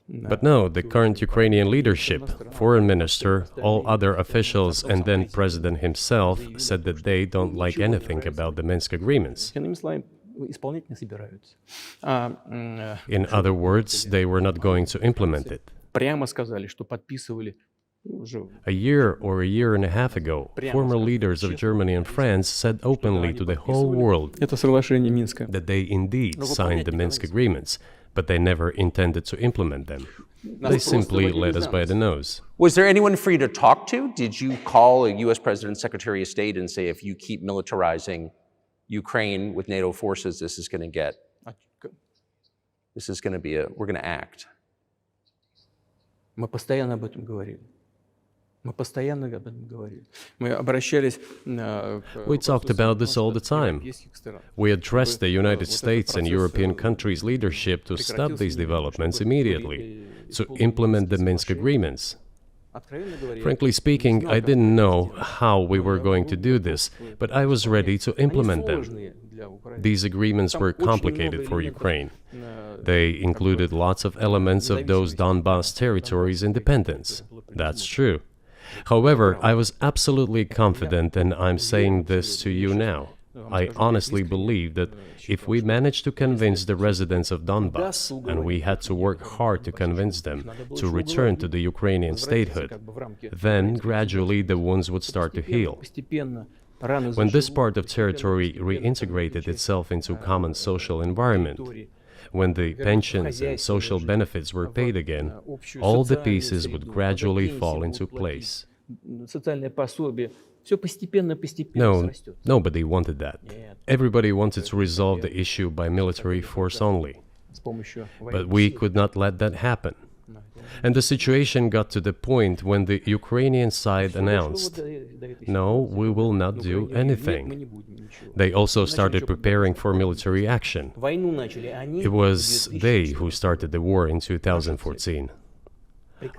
But no, the current Ukrainian leadership, foreign minister, all other officials, and then president himself said that they don't like anything about the Minsk agreements. In other words, they were not going to implement it. A year or a year and a half ago, former leaders of Germany and France said openly to the whole world that they indeed signed the Minsk agreements, but they never intended to implement them. They simply led us by the nose. Was there anyone for you to talk to? Did you call a U.S. President's Secretary of State and say, if you keep militarizing Ukraine with NATO forces, this is going to be we're going to act? We talked about this all the time. We addressed the United States and European countries' leadership to stop these developments immediately, to implement the Minsk agreements. Frankly speaking, I didn't know how we were going to do this, but I was ready to implement them. These agreements were complicated for Ukraine. They included lots of elements of those Donbass territories' independence. That's true. However, I was absolutely confident, and I'm saying this to you now. I honestly believe that if we managed to convince the residents of Donbass, and we had to work hard to convince them to return to the Ukrainian statehood, then gradually the wounds would start to heal. When this part of territory reintegrated itself into a common social environment, when the pensions and social benefits were paid again, all the pieces would gradually fall into place. No, nobody wanted that. Everybody wanted to resolve the issue by military force only. But we could not let that happen. And the situation got to the point when the Ukrainian side announced, no, we will not do anything. They also started preparing for military action. It was they who started the war in 2014.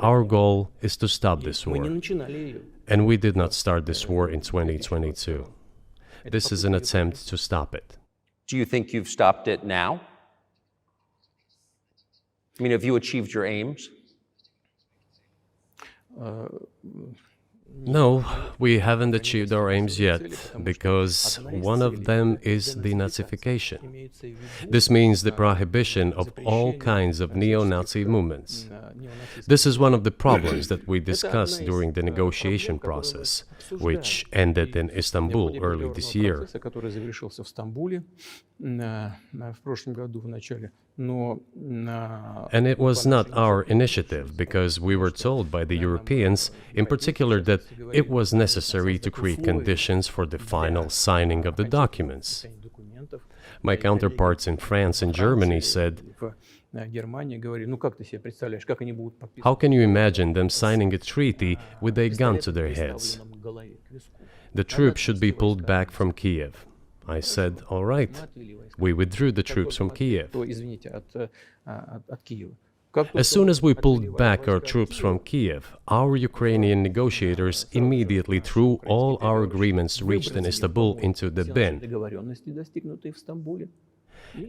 Our goal is to stop this war. And we did not start this war in 2022. This is an attempt to stop it. Do you think you've stopped it now? I mean, have you achieved your aims? No, we haven't achieved our aims yet, because one of them is denazification. This means the prohibition of all kinds of neo-Nazi movements. This is one of the problems that we discussed during the negotiation process, which ended in Istanbul early this year. And it was not our initiative, because we were told by the Europeans, in particular, that it was necessary to create conditions for the final signing of the documents. My counterparts in France and Germany said, "How can you imagine them signing a treaty with a gun to their heads? The troops should be pulled back from Kiev." I said, "All right." We withdrew the troops from Kiev. As soon as we pulled back our troops from Kiev, our Ukrainian negotiators immediately threw all our agreements reached in Istanbul into the bin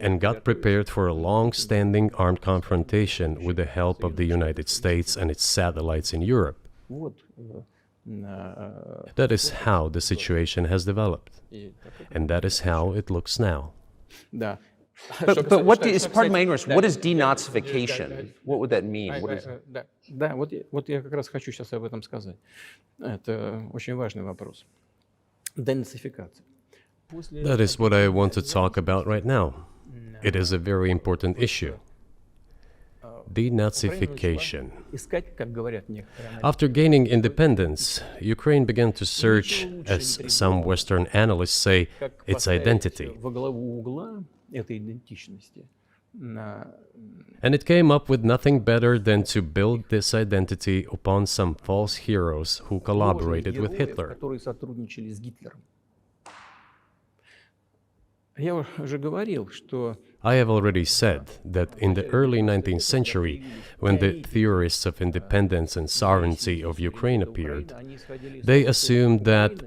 and got prepared for a long-standing armed confrontation with the help of the United States and its satellites in Europe. That is how the situation has developed, and that is how it looks now. But what is, pardon my ignorance, what is denazification? What would that mean? What is... Да, вот я как раз хочу сейчас об этом сказать. Это очень важный вопрос. Денацификация. That is what I want to talk about right now. It is a very important issue. Denazification. After gaining independence, Ukraine began to search, as some Western analysts say, its identity. And it came up with nothing better than to build this identity upon some false heroes who collaborated with Hitler. I have already said that in the early 19th century, when the theorists of independence and sovereignty of Ukraine appeared, they assumed that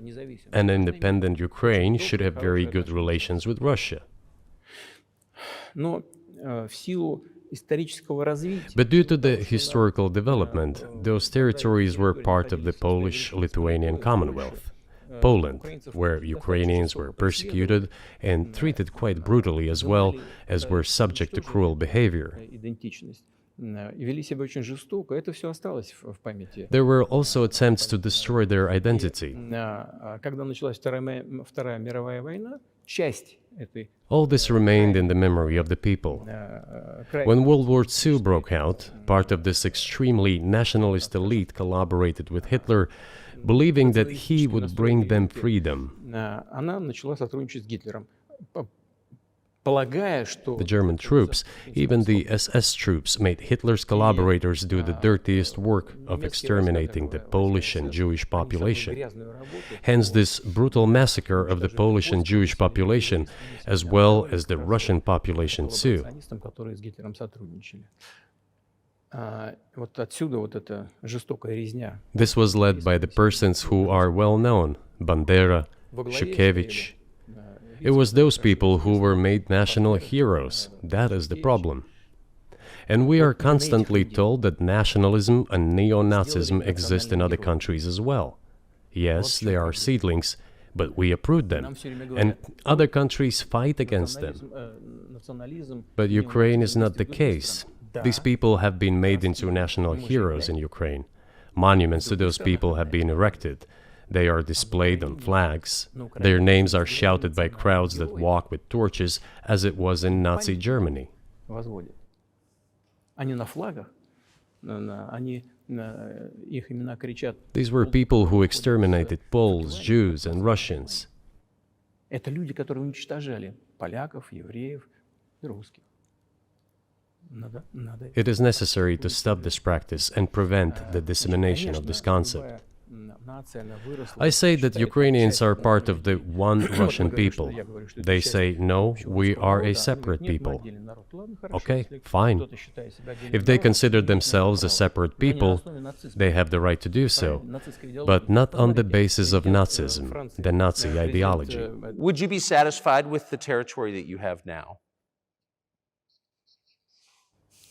an independent Ukraine should have very good relations with Russia. But due to the historical development, those territories were part of the Polish-Lithuanian Commonwealth. Poland, where Ukrainians were persecuted and treated quite brutally, as well as were subject to cruel behavior. There were also attempts to destroy their identity. All this remained in the memory of the people. When World War II broke out, part of this extremely nationalist elite collaborated with Hitler, believing that he would bring them freedom. The German troops, even the SS troops, made Hitler's collaborators do the dirtiest work of exterminating the Polish and Jewish population. Hence this brutal massacre of the Polish and Jewish population, as well as the Russian population too. This was led by the persons who are well known, Bandera, Shukevich. It was those people who were made national heroes. That is the problem. And we are constantly told that nationalism and neo-Nazism exist in other countries as well. Yes, they are seedlings, but we uproot them, and other countries fight against them. But Ukraine is not the case. These people have been made into national heroes in Ukraine. Monuments to those people have been erected. They are displayed on flags. Their names are shouted by crowds that walk with torches, as it was in Nazi Germany. These were people who exterminated Poles, Jews, and Russians. It is necessary to stop this practice and prevent the dissemination of this concept. I say that Ukrainians are part of the one Russian people. They say, no, we are a separate people. Okay, fine. If they consider themselves a separate people, they have the right to do so, but not on the basis of Nazism, the Nazi ideology. Would you be satisfied with the territory that you have now?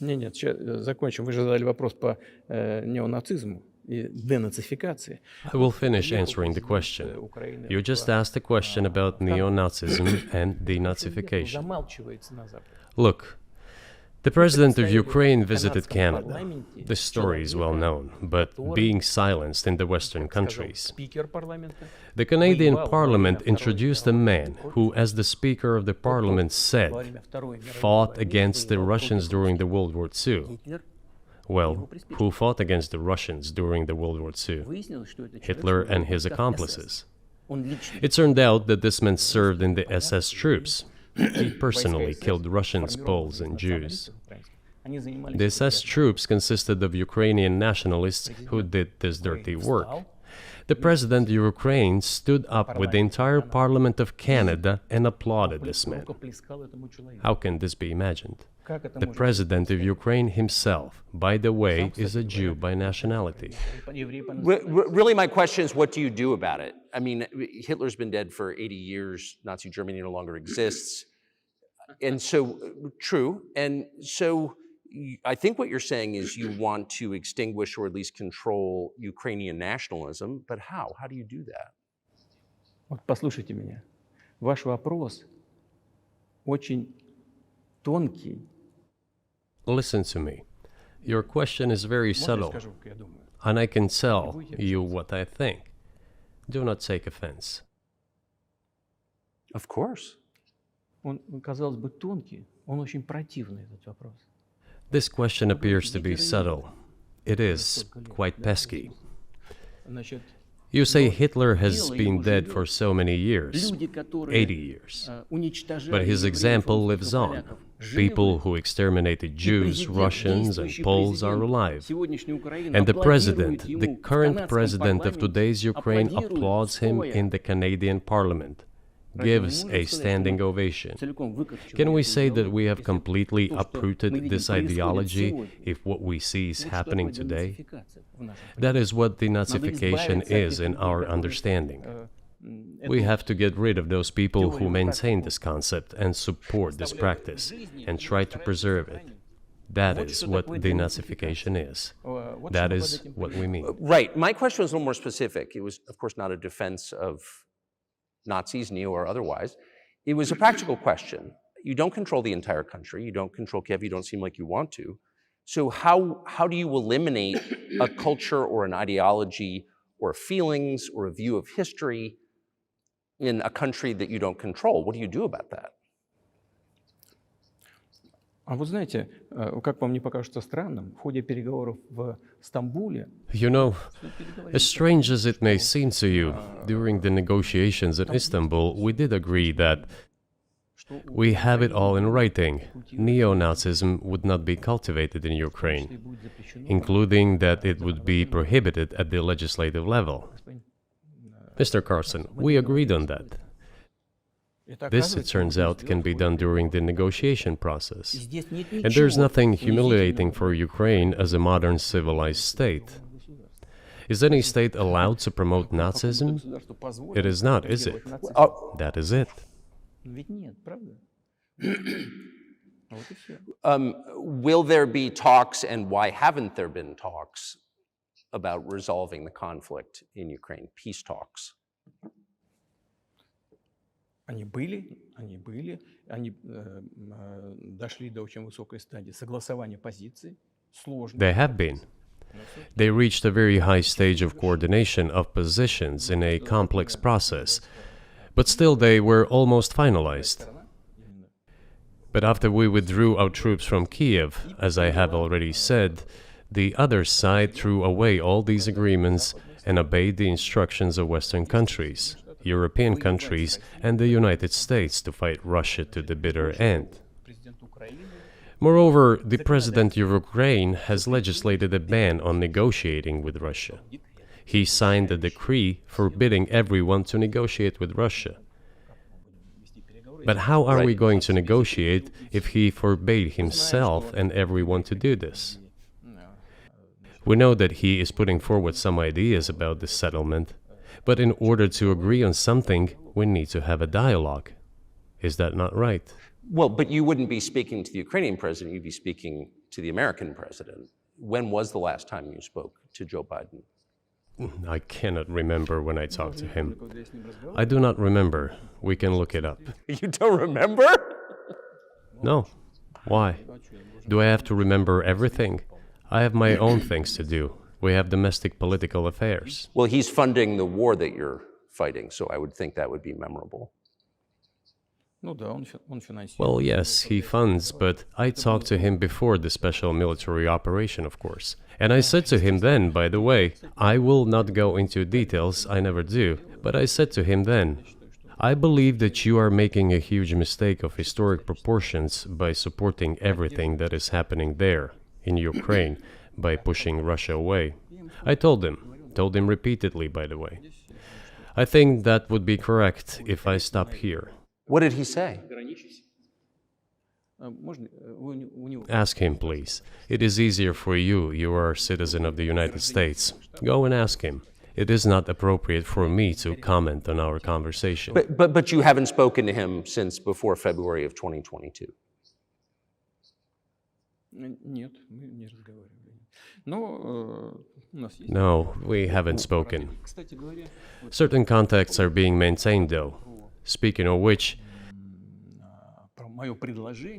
Нет, закончим. Вы же задали вопрос по неонацизму. и денацификации. I will finish answering the question. You just asked a question about neo-Nazism and denazification. Замалчивается на Западе. Look, the president of Ukraine visited Canada. This story is well known, but being silenced in the Western countries. Спикер парламента. The Canadian Parliament introduced a man who, as the Speaker of the Parliament said, fought against the Russians during the World War II. Well, who fought against the Russians during the World War II? Выяснилось, что это Hitler and his accomplices. он лично. It turned out that this man served in the SS troops. He personally killed Russians, Poles, and Jews. Они занимались. The SS troops consisted of Ukrainian nationalists who did this dirty work. The president of Ukraine stood up with the entire Parliament of Canada and applauded this man. Плескал этому человеку. How can this be imagined? Как это The может president of Ukraine himself, by the way, is a Jew by nationality. еврей по Really, my question is, what do you do about it? I mean, Hitler's been dead for 80 years. Nazi Germany no longer exists. And so, true. And so, I think what you're saying is you want to extinguish or at least control Ukrainian nationalism. But how? How do you do that? Вот послушайте меня. Ваш вопрос очень тонкий. Listen to me. Your question is very Можно я subtle, скажу, как я думаю? and I can tell you what I think. Do not take offense. Of course. Он, казалось бы, тонкий, он очень противный, этот вопрос. This question appears to be subtle. It is quite pesky. Значит, You say Hitler has been dead for so many years, люди, которые 80 years. уничтожали But his евреев, example русских, lives on. поляков, живы. People who exterminated Jews, Президент, Russians, and действующий Poles are президент alive. сегодняшней Украины And the аплодирует president, ему the в current канадском president of парламенте, today's Ukraine, аплодирует applauds him стоя. in the Canadian Parliament, Поэтому gives можно a сказать, что standing мы ovation. целиком выкорчевали Can we эту say that идеологию, we have если completely то, что мы uprooted видим, this происходит ideology сегодня, if what we see is вот что happening такое today? денацификация в нашем That is what Надо denazification избавиться от is тех in людей, our которые, understanding. эту We have to get rid of those people who теорию maintain практику this concept and support this оставляют в practice жизни and и try to стараются preserve it. сохранить. That Вот is что what такое denazification денацификация. is. Вот That что под is этим what we понимаем. mean. Right. My question was a little more specific. It was, of course, not a defense of Nazis, neo or otherwise. It was a practical question. You don't control the entire country. You don't control Kiev. You don't seem like you want to. So how do you eliminate a culture or an ideology or feelings or a view of history in a country that you don't control? What do you do about that? А вот знаете, как вам не покажется странным, в ходе переговоров в Стамбуле You know, as strange as it may seem to you, during the negotiations in Istanbul, we did agree that we have it all in writing. Neo-Nazism would not be cultivated in Ukraine, будет запрещено. including that it would be prohibited at the legislative level. Mr. Carlson, we agreed on that. Это, This, it оказывается, turns можно out, can сделать be в done ходе during the переговоров. negotiation И process. здесь нет And there's ничего nothing унизительного humiliating for в Ukraine as a modern civilized state. государстве. Is any state allowed to promote Какому-то Nazism? государству позволено It is not, is it? поддерживать нацизм? That is it. Ведь нет, правда? Вот и все. Will there be talks, and why haven't there been talks about resolving the conflict in Ukraine? Peace talks. Они они дошли до очень высокой стадии согласования позиций, сложно. They have been. They reached a very high stage of coordination of positions in a complex process, but still they were almost finalized. But after we withdrew our troops from Kiev, as I have already said, the other side threw away all these agreements and obeyed the instructions of Western countries, European countries, and the United States to fight Russia to the bitter end. Президент Украины Moreover, the president of Ukraine has legislated a ban on negotiating with Russia. He signed a decree forbidding everyone to negotiate with Russia. But how are we going to negotiate if he forbade himself and everyone to do this? We know that he is putting forward some ideas about this settlement, but in order to agree on something, we need to have a dialogue. Is that not right? Well, but you wouldn't be speaking to the Ukrainian president, you'd be speaking to the American president. When was the last time you spoke to Joe Biden? I cannot remember when I talked to him. I do not remember. We can look it up. You don't remember? No. Why? Do I have to remember everything? I have my own things to do. We have domestic political affairs. Well, he's funding the war that you're fighting, so I would think that would be memorable. Well, yes, he funds, but I talked to him before the special military operation, of course. And I said to him then, by the way, I will not go into details, I never do, but I said to him then, I believe that you are making a huge mistake of historic proportions by supporting everything that is happening there, in Ukraine, by pushing Russia away. I told him repeatedly, by the way. I think that would be correct if I stop here. What did he say? Ask him, please. It is easier for you. You are a citizen of the United States. Go and ask him. It is not appropriate for me to comment on our conversation. But you haven't spoken to him since before February of 2022? No, we haven't spoken. Certain contacts are being maintained, though. Speaking of which,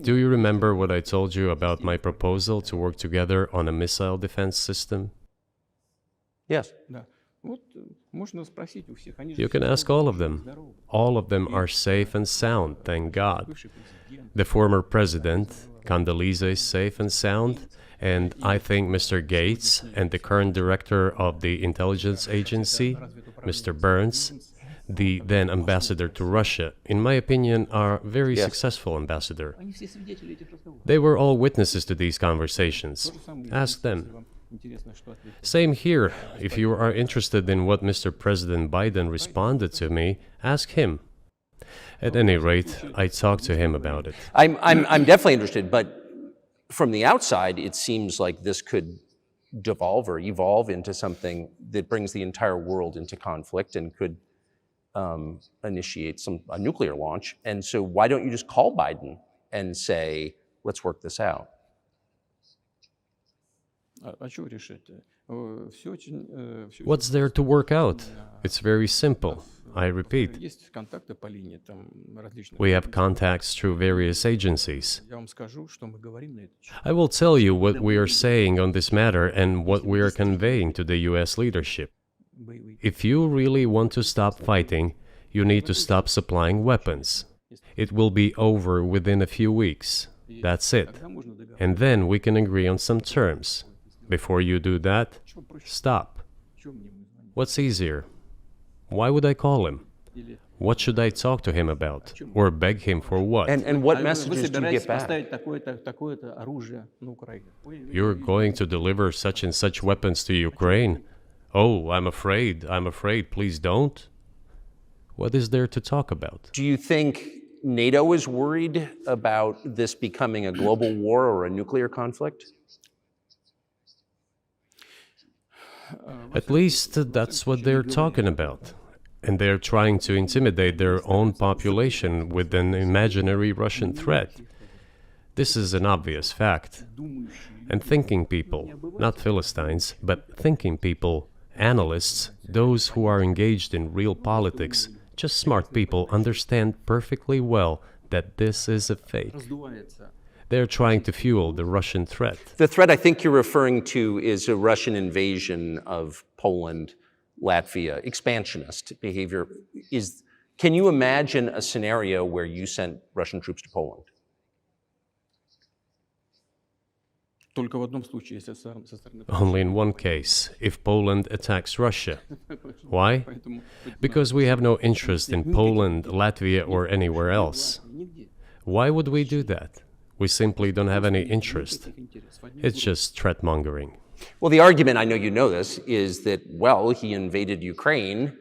do you remember what I told you about my proposal to work together on a missile defense system? Yes. You can ask all of them. All of them are safe and sound, thank God. The former president, Condoleezza, is safe and sound, and I think Mr. Gates and the current director of the intelligence agency, Mr. Burns, the then ambassador to Russia, in my opinion, are very successful ambassador. They were all witnesses to these conversations. Ask them. Same here. If you are interested in what Mr. President Biden responded to me, ask him. At any rate, I talked to him about it. I'm definitely interested, but from the outside, it seems like this could devolve or evolve into something that brings the entire world into conflict and could initiate a nuclear launch. And so why don't you just call Biden and say, let's work this out? What's there to work out? It's very simple. I repeat, we have contacts through various agencies. I will tell you what we are saying on this matter and what we are conveying to the US leadership. If you really want to stop fighting, you need to stop supplying weapons. It will be over within a few weeks. That's it. And then we can agree on some terms. Before you do that, stop. What's easier? Why would I call him? What should I talk to him about? Or beg him for what? And what messages do you get back? You're going to deliver such and such weapons to Ukraine? Oh, I'm afraid, please don't. What is there to talk about? Do you think NATO is worried about this becoming a global war or a nuclear conflict? At least that's what they're talking about. And they're trying to intimidate their own population with an imaginary Russian threat. This is an obvious fact. And thinking people, not Philistines, but thinking people, analysts, those who are engaged in real politics, just smart people, understand perfectly well that this is a fake. They're trying to fuel the Russian threat. The threat I think you're referring to is a Russian invasion of Poland, Latvia, expansionist behavior. Can you imagine a scenario where you sent Russian troops to Poland? Only in one case, if Poland attacks Russia. Why? Because we have no interest in Poland, Latvia, or anywhere else. Why would we do that? We simply don't have any interest. It's just threat-mongering. Well, the argument, I know you know this, is that, well, he invaded Ukraine,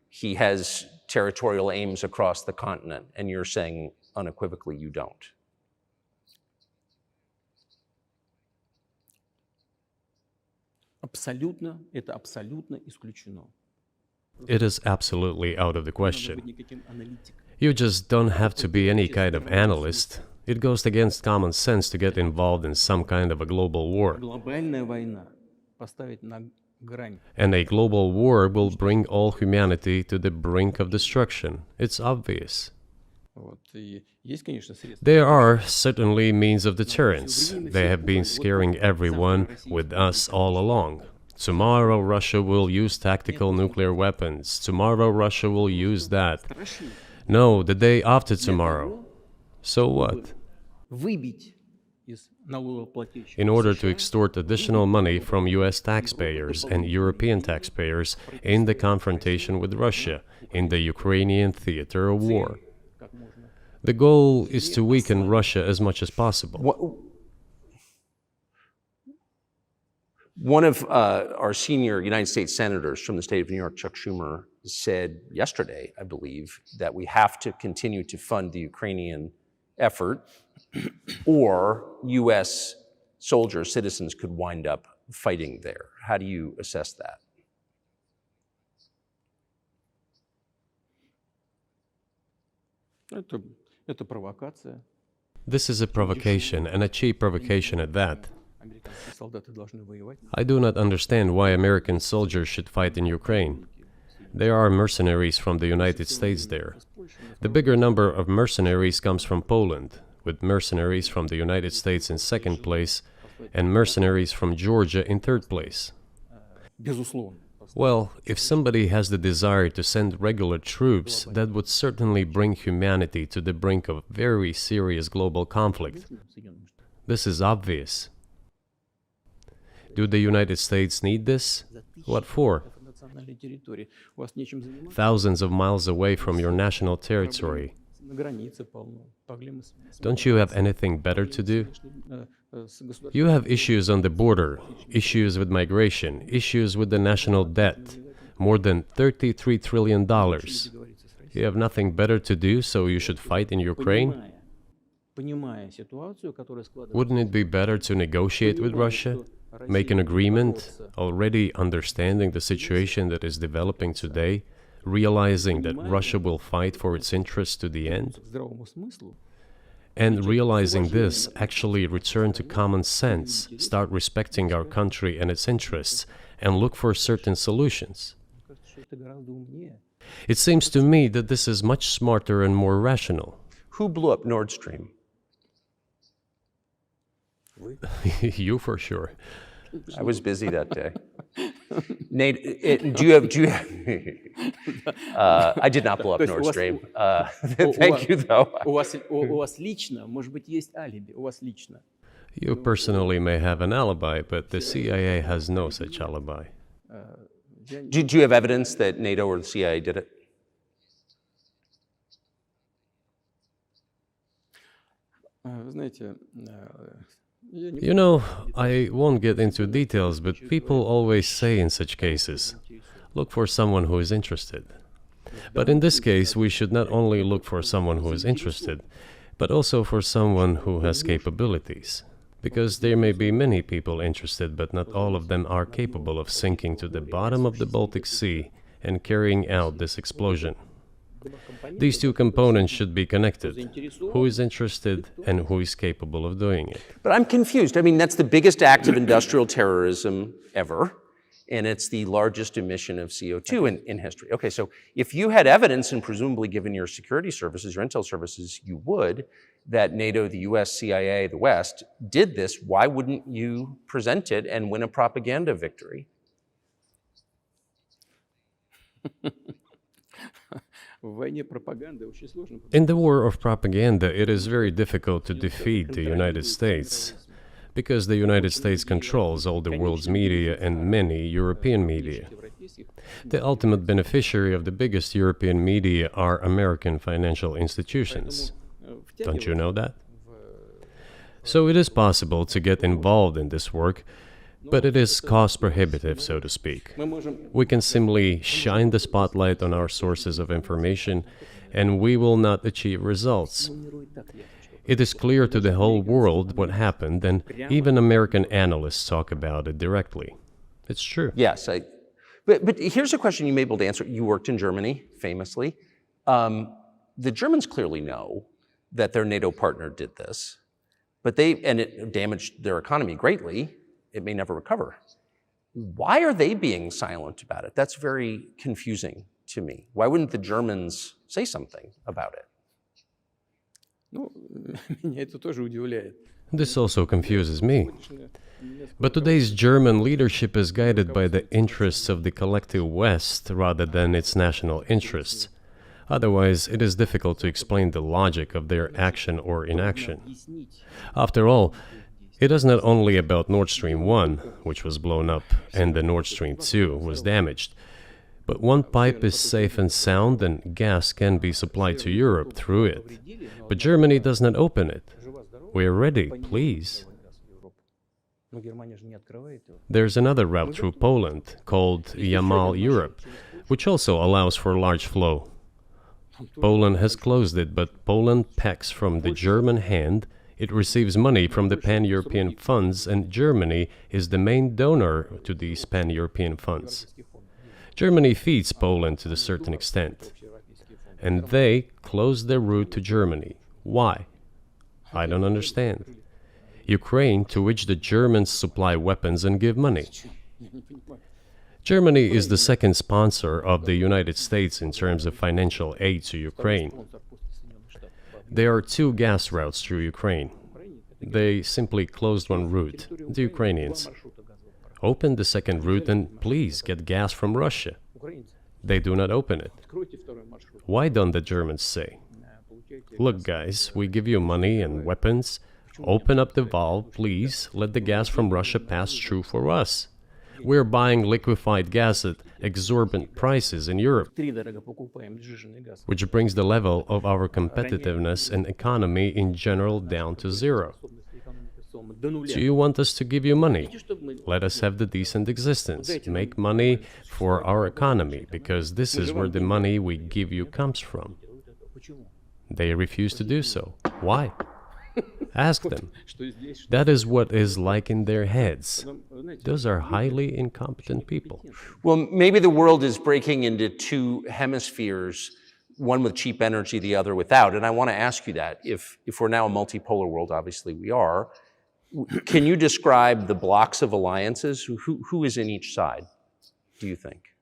he has territorial aims across the continent, and you're saying unequivocally you don't. It is absolutely out of the question. You just don't have to be any kind of analyst. It goes against common sense to get involved in some kind of a global war. грань. And a global war will bring all humanity to the brink of destruction. It's obvious. Вот. И есть, конечно, средства. There are certainly means of deterrence. They have been scaring everyone with us all along. Tomorrow Russia will use tactical nuclear weapons. Tomorrow Russia will use that. No, the day after tomorrow. So what? Выбить из налогоплательщиков In order to extort additional money from US taxpayers and European taxpayers in the confrontation with Russia in the Ukrainian theater of war. как можно. The goal is to weaken Russia as much as possible. One of our senior United States senators from the state of New York, Chuck Schumer, said yesterday, I believe, that we have to continue to fund the Ukrainian effort, or U.S. soldiers, citizens could wind up fighting there. How do you assess that? Это провокация. This is a provocation, and a cheap provocation at that. Американские солдаты должны воевать. I do not understand why American soldiers should fight in Ukraine. There are mercenaries from the United States there. The bigger number of mercenaries comes from Poland, with mercenaries from the United States in second place and mercenaries from Georgia in third place. Безусловно. Well, if somebody has the desire to send regular troops, that would certainly bring humanity to the brink of very serious global conflict. This is obvious. Do the United States need this? What for? Национальной территории. У вас нечем заниматься. Thousands of miles away from your national territory. На границе полно. Проблемы Don't you have anything better to do? с государством. You have issues on the border, issues with migration, issues with the national debt, more than $33 trillion. You have nothing better to do, so you should fight in Ukraine? Понимая ситуацию, которая складывается. Wouldn't it be better to negotiate with Russia? Make an agreement, already understanding the situation that is developing today, realizing that Russia will fight for its interests to the end? Здравому смыслу. And realizing this, actually return to common sense, start respecting our country and its interests, and look for certain solutions. Кажется, что это гораздо умнее. It seems to me that this is much smarter and more rational. Who blew up Nord Stream? You for sure. I was busy that day. Nate, do you have I did not blow up Nord Stream. Thank you, though. У вас лично, может быть, есть алиби. У вас лично. You personally may have an alibi, but the CIA has no such alibi. Do you have evidence that NATO or the CIA did it? Вы знаете, я не You know, I won't get into details, but people always say in such cases, look for someone who is interested. But in this case, we should not only look for someone who is interested, but also for someone who has capabilities. Because there may be many people interested, but not all of them are capable of sinking to the bottom of the Baltic Sea and carrying out this explosion. These two components should be connected. Who is interested and who is capable of doing it? But I'm confused. I mean, that's the biggest act of industrial terrorism ever, and it's the largest emission of CO2 in history. Okay, so if you had evidence, and presumably given your security services, your intel services, you would, that NATO, the US, CIA, the West did this, why wouldn't you present it and win a propaganda victory? В войне пропаганды очень сложно. In the war of propaganda, it is very difficult to defeat the United States, because the United States controls all the world's media and many European media. The ultimate beneficiary of the biggest European media are American financial institutions. Don't you know that? So it is possible to get involved in this work, but it is cost prohibitive, so to speak. Мы можем We can simply shine the spotlight on our sources of information, and we will not achieve results. It is clear to the whole world what happened, and even American analysts talk about it directly. It's true. Yes, but here's a question you may be able to answer. You worked in Germany, famously. The Germans clearly know that their NATO partner did this, and it damaged their economy greatly. It may never recover. Why are they being silent about it? That's very confusing to me. Why wouldn't the Germans say something about it? Ну, меня это тоже удивляет. This also confuses me. But today's German leadership is guided by the interests of the collective West rather than its national interests. Otherwise, it is difficult to explain the logic of their action or inaction. After all, it is not only about Nord Stream 1, which was blown up, and the Nord Stream 2 was damaged, but one pipe is safe and sound and gas can be supplied to Europe through it. But Germany does not open it. We are ready, please. There's another route through Poland, called Yamal Europe, which also allows for large flow. Poland has closed it, but Poland packs from the German hand. It receives money from the pan-European funds, and Germany is the main donor to these pan-European funds. Germany feeds Poland to a certain extent, and they close their route to Germany. Why? I don't understand. Ukraine, to which the Germans supply weapons and give money. Germany is the second sponsor of the United States in terms of financial aid to Ukraine. There are two gas routes through Ukraine. They simply closed one route, the Ukrainians. Open the second route and please get gas from Russia. They do not open it. Why don't the Germans say, look guys, we give you money and weapons, open up the valve, please, let the gas from Russia pass through for us. We're buying liquefied gas at exorbitant prices in Europe, which brings the level of our competitiveness and economy in general down to zero. Do you want us to give you money? Let us have the decent existence. Make money for our economy, because this is where the money we give you comes from. They refuse to do so. Why? Ask them. That is what is like in their heads. Those are highly incompetent people. Well, maybe the world is breaking into two hemispheres, one with cheap energy, the other without. And I want to ask you that. If we're now a multipolar world, obviously we are, can you describe the blocks of alliances? Who is in each side, do you think?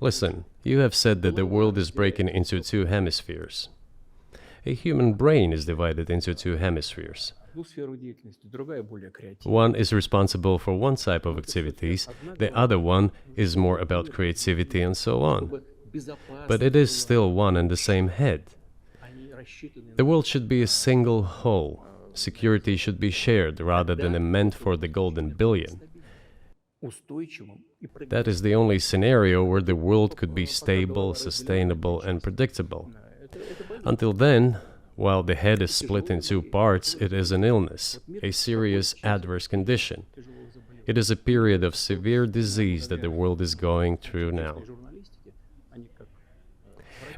Listen, you have said that the world is breaking into two hemispheres. A human brain is divided into two hemispheres. One is responsible for one type of activities, the other one is more about creativity and so on. But it is still one and the same head. The world should be a single whole. Security should be shared rather than meant for the golden billion. That is the only scenario where the world could be stable, sustainable, and predictable. Until then, while the head is split in two parts, it is an illness, a serious adverse condition. It is a period of severe disease that the world is going through now.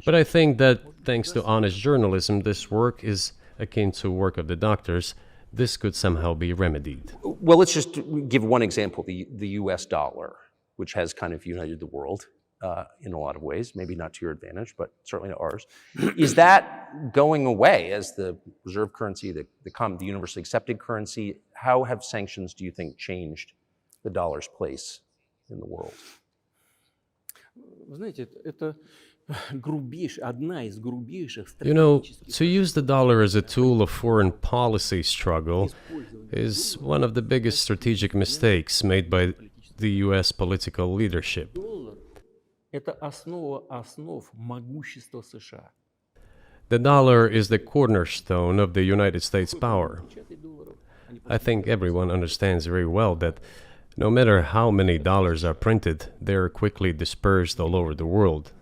But I think that, thanks to honest journalism, this work is akin to work of the doctors. This could somehow be remedied. Well, let's just give one example, the US dollar, which has kind of united the world in a lot of ways, maybe not to your advantage, but certainly to ours. Is that going away as the reserve currency, the universally accepted currency? How have sanctions, do you think, changed the dollar's place in the world? You know, to use the dollar as a tool of foreign policy struggle is one of the biggest strategic mistakes made by the US political leadership. The dollar is the cornerstone of the United States power. I think everyone understands very well that no matter how many dollars are printed, they are quickly dispersed all over the world.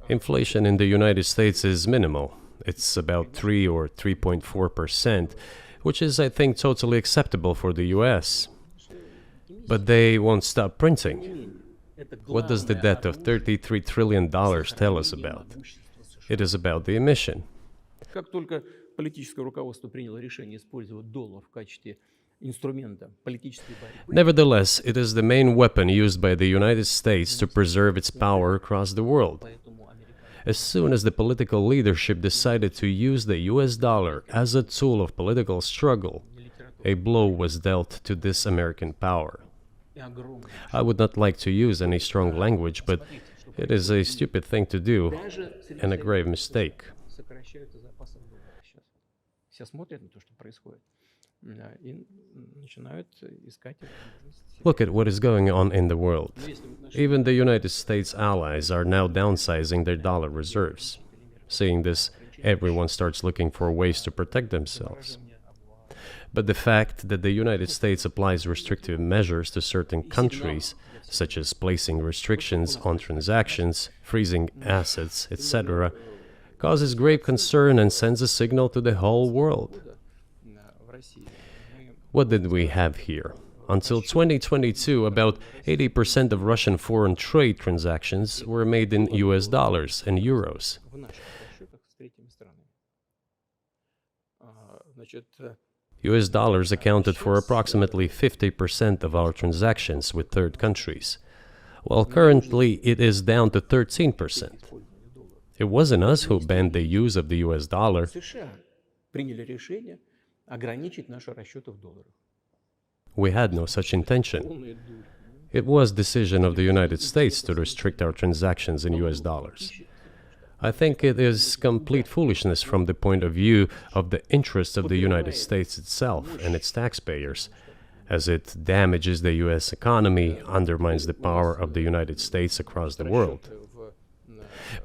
Inflation in the United States is minimal. It's about 3 or 3.4%, which is, I think, totally acceptable for the US. But they won't stop printing. What does the debt of $33 trillion tell us about? It is about the emission. инструмента политической борьбы. Nevertheless, it is the main weapon used by the United States to preserve its power across the world. Поэтому американцы As soon as the political leadership decided to use the US dollar as a tool of political struggle, a blow was dealt to this American power. и огромные I would not like to use any strong language, but it is a stupid thing to do даже and a grave mistake. сокращаются запасы доллара сейчас. Все смотрят на то, что происходит, и начинают искать возможности. Look at what is going on in the world. Но если в отношении Even the United States allies are now downsizing their dollar reserves. Seeing this, everyone starts looking for ways to protect themselves. But the fact that the United States applies restrictive measures to certain countries, such as placing restrictions on transactions, freezing assets, etc., causes grave concern and sends a signal to the whole world. в России мы What did we have here? Until 2022, about 80% of Russian foreign trade transactions were made in US dollars and euros. в наших расчетах с третьими странами. Значит, US dollars accounted for approximately 50% of our transactions with third countries, while currently it is down to 13%. It wasn't us who banned the use of the US dollar. США приняли решение ограничить наши расчеты в долларах. We had no such intention. Полная дурь. It was decision of the United States to restrict our transactions in US dollars. I think it is complete foolishness from the point of view of the interests of the United States itself and its taxpayers, as it damages the US economy, undermines the power of the United States across the world.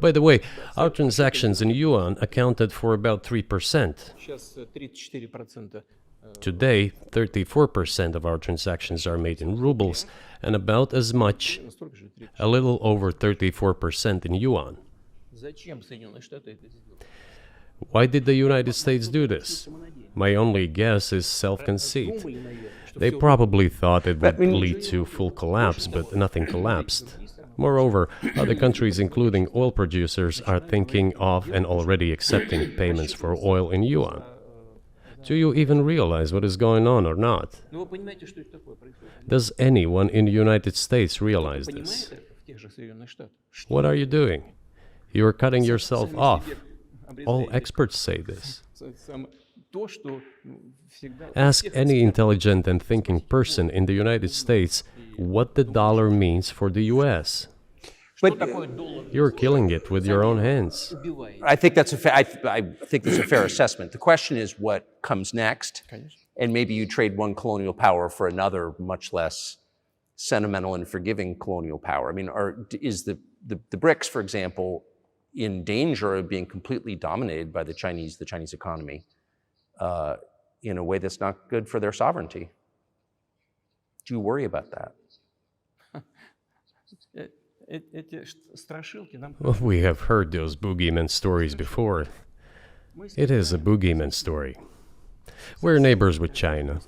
By the way, our transactions in yuan accounted for about 3%. Сейчас 34% Today, 34% of our transactions are made in rubles, and about as much, столько же 30. a little over 34% in yuan. Зачем Соединенные Штаты это сделали? Why did the United States do this? My only guess is self-conceit. Думали, наверное, что They всё probably thought it would lead to full collapse, but nothing collapsed. Moreover, other countries, including oil producers, are thinking of and already accepting payments for oil in yuan. Do you even realize what is going on or not? Ну, вы понимаете, что это такое происходит? Does anyone in the United States realize Понимает this? это в тех же Соединенных Штатах? What are you doing? You are cutting yourself Сами off. себе All обрезаете experts say this. то, что всегда... Ask any intelligent and thinking person in the United States what the dollar means for the US. Что такое доллар? You're killing it with your own hands. Убивает. I think that's I think that's a fair assessment. The question is what comes next, Конечно. and maybe you trade one colonial power for another, much less sentimental and forgiving colonial power. I mean, is the BRICS, for example, in danger of being completely dominated by the Chinese economy in a way that's not good for their sovereignty? Do you worry about that? Эти страшилки нам... Well, we have heard those boogeyman stories before. It is a boogeyman story. We're neighbors with China.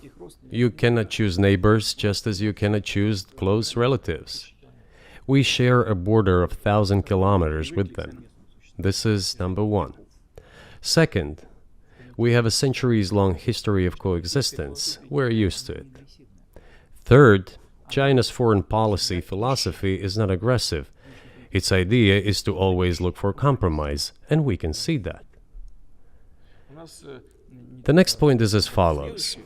You cannot choose neighbors just as you cannot choose close relatives. We share a border of 1,000 kilometers with them. This is number one. Second, we have a centuries-long history of coexistence. We're used to it. Third, China's foreign policy philosophy is not aggressive. Its idea is to always look for compromise, and we can see that. У нас The next point is as follows.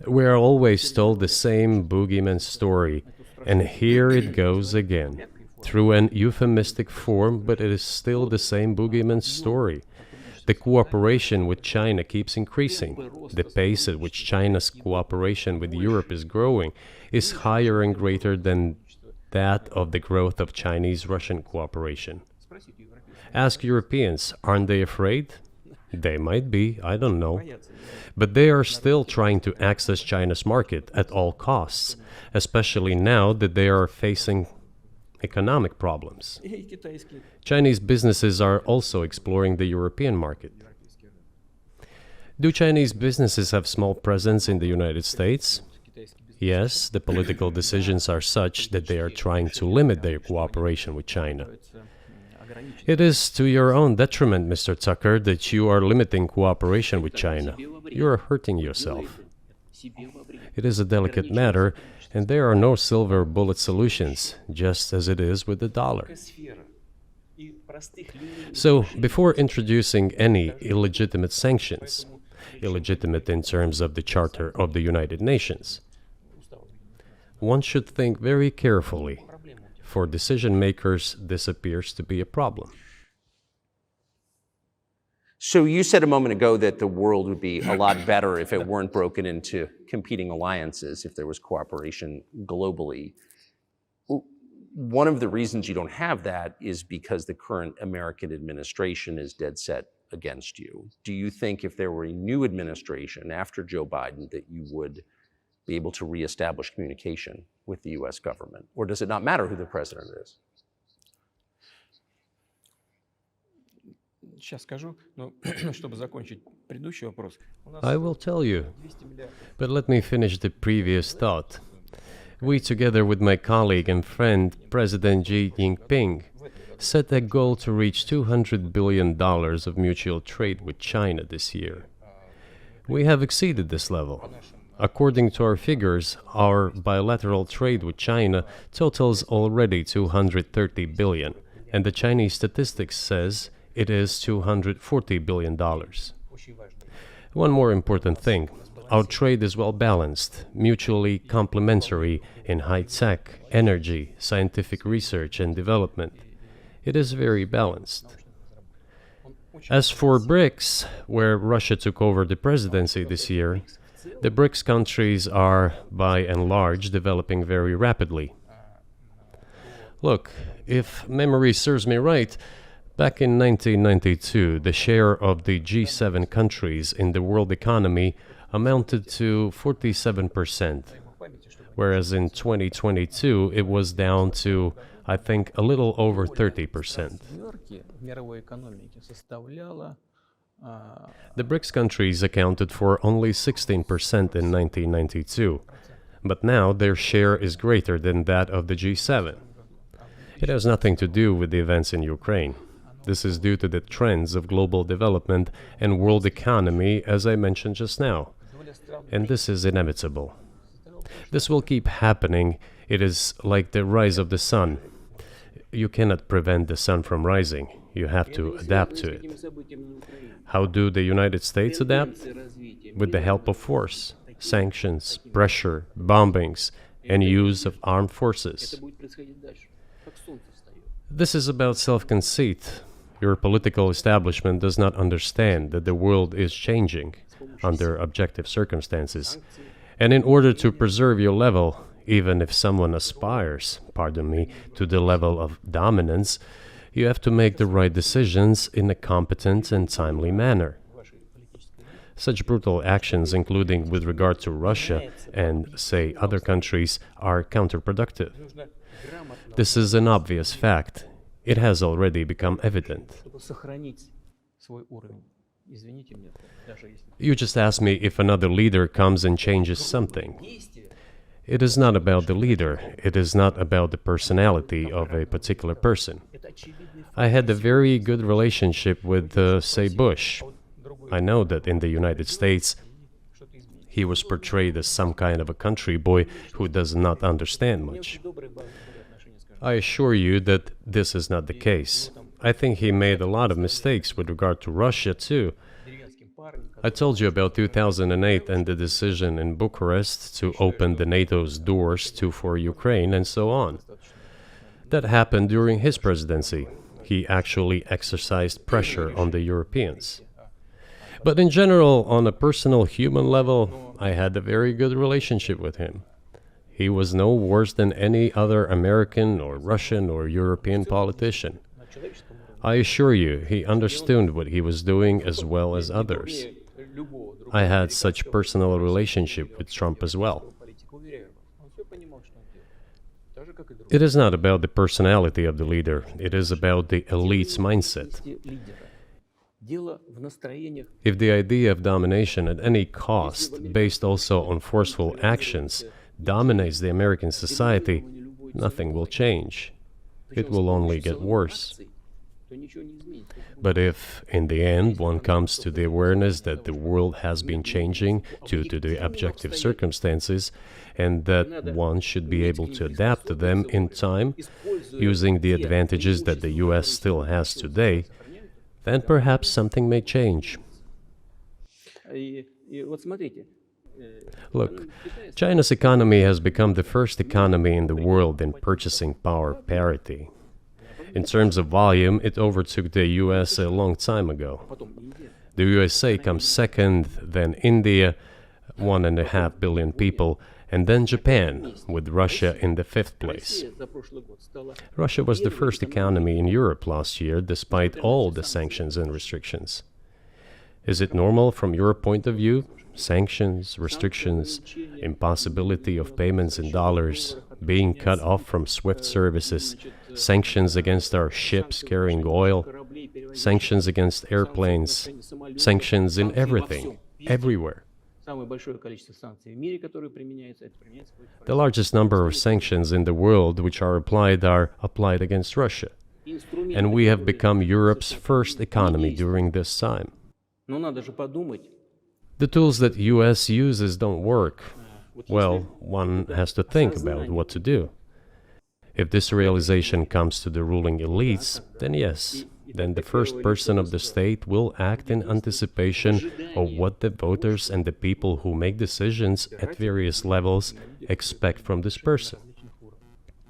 We are always told the same boogeyman story, and here it goes again. Through an euphemistic form, but it is still the same boogeyman story. The cooperation with China keeps increasing. The pace at which China's cooperation with Europe is growing is higher and greater than that of the growth of Chinese-Russian cooperation. Ask Europeans, aren't they afraid? They might be, I don't know. But they are still trying to access China's market at all costs, especially now that they are facing economic problems. и китайские... Chinese businesses are also exploring the European market. Do Chinese businesses have small presence in the United States? Yes, the political decisions are such that they are trying to limit their cooperation with China. It is to your own detriment, Mr. Tucker, that you are limiting cooperation with China. You are hurting yourself. It is a delicate matter, and there are no silver bullet solutions, just as it is with the dollar. So, before introducing any illegitimate sanctions, illegitimate in terms of the Charter of the United Nations, one should think very carefully. For decision makers, this appears to be a problem. So you said a moment ago that the world would be a lot better if it weren't broken into competing alliances, if there was cooperation globally. One of the reasons you don't have that is because the current American administration is dead set against you. Do you think if there were a new administration after Joe Biden that you would be able to reestablish communication with the US government? Or does it not matter who the president is? I will tell you, but let me finish the previous thought. We, together with my colleague and friend, President Xi Jinping, set a goal to reach $200 billion of mutual trade with China this year. We have exceeded this level. According to our figures, our bilateral trade with China totals already $230 billion, and the Chinese statistics says it is $240 billion. One more important thing. Our trade is well balanced, mutually complementary in high-tech, energy, scientific research and development. It is very balanced. As for BRICS, where Russia took over the presidency this year, the BRICS countries are, by and large, developing very rapidly. Look, if memory serves me right, back in 1992, the share of the G7 countries in the world economy amounted to 47%, whereas in 2022 it was down to, I think, a little over 30%. The BRICS countries accounted for only 16% in 1992, but now their share is greater than that of the G7. It has nothing to do with the events in Ukraine. This is due to the trends of global development and world economy, as I mentioned just now. And this is inevitable. This will keep happening. It is like the rise of the sun. You cannot prevent the sun from rising. You have to adapt to it. How do the United States adapt? With the help of force, sanctions, pressure, bombings, and use of armed forces. This is about self-conceit. Your political establishment does not understand that the world is changing under objective circumstances. And in order to preserve your level, even if someone aspires, to the level of dominance, you have to make the right decisions in a competent and timely manner. Such brutal actions, including with regard to Russia and, say, other countries, are counterproductive. This is an obvious fact. It has already become evident. You just asked me if another leader comes and changes something. It is not about the leader. It is not about the personality of a particular person. I had a very good relationship with, say, Bush. I know that in the United States, he was portrayed as some kind of a country boy who does not understand much. I assure you that this is not the case. I think he made a lot of mistakes with regard to Russia, too. I told you about 2008 and the decision in Bucharest to open the NATO's doors for Ukraine and so on. That happened during his presidency. He actually exercised pressure on the Europeans. But in general, on a personal human level, I had a very good relationship with him. He was no worse than any other American or Russian or European politician. I assure you, he understood what he was doing as well as others. I had such personal relationship with Trump as well. It is not about the personality of the leader, it is about the elite's mindset. If the idea of domination at any cost, based also on forceful actions, dominates the American society, nothing will change. It will only get worse. But if, in the end, one comes to the awareness that the world has been changing due to the objective circumstances, and that one should be able to adapt to them in time, using the advantages that the US still has today, then perhaps something may change. Look, China's economy has become the first economy in the world in purchasing power parity. In terms of volume, it overtook the US a long time ago. The USA comes second, then India, 1.5 billion people, and then Japan, with Russia in the fifth place. Russia was the first economy in Europe last year, despite all the sanctions and restrictions. Is it normal from your point of view? Sanctions, restrictions, impossibility of payments in dollars, being cut off from SWIFT services, sanctions against our ships carrying oil, sanctions against airplanes, sanctions in everything, everywhere. The largest number of sanctions in the world which are applied against Russia. And we have become Europe's first economy during this time. The tools that US uses don't work. Well, one has to think about what to do. If this realization comes to the ruling elites, then yes, then the first person of the state will act in anticipation of what the voters and the people who make decisions at various levels expect from this person.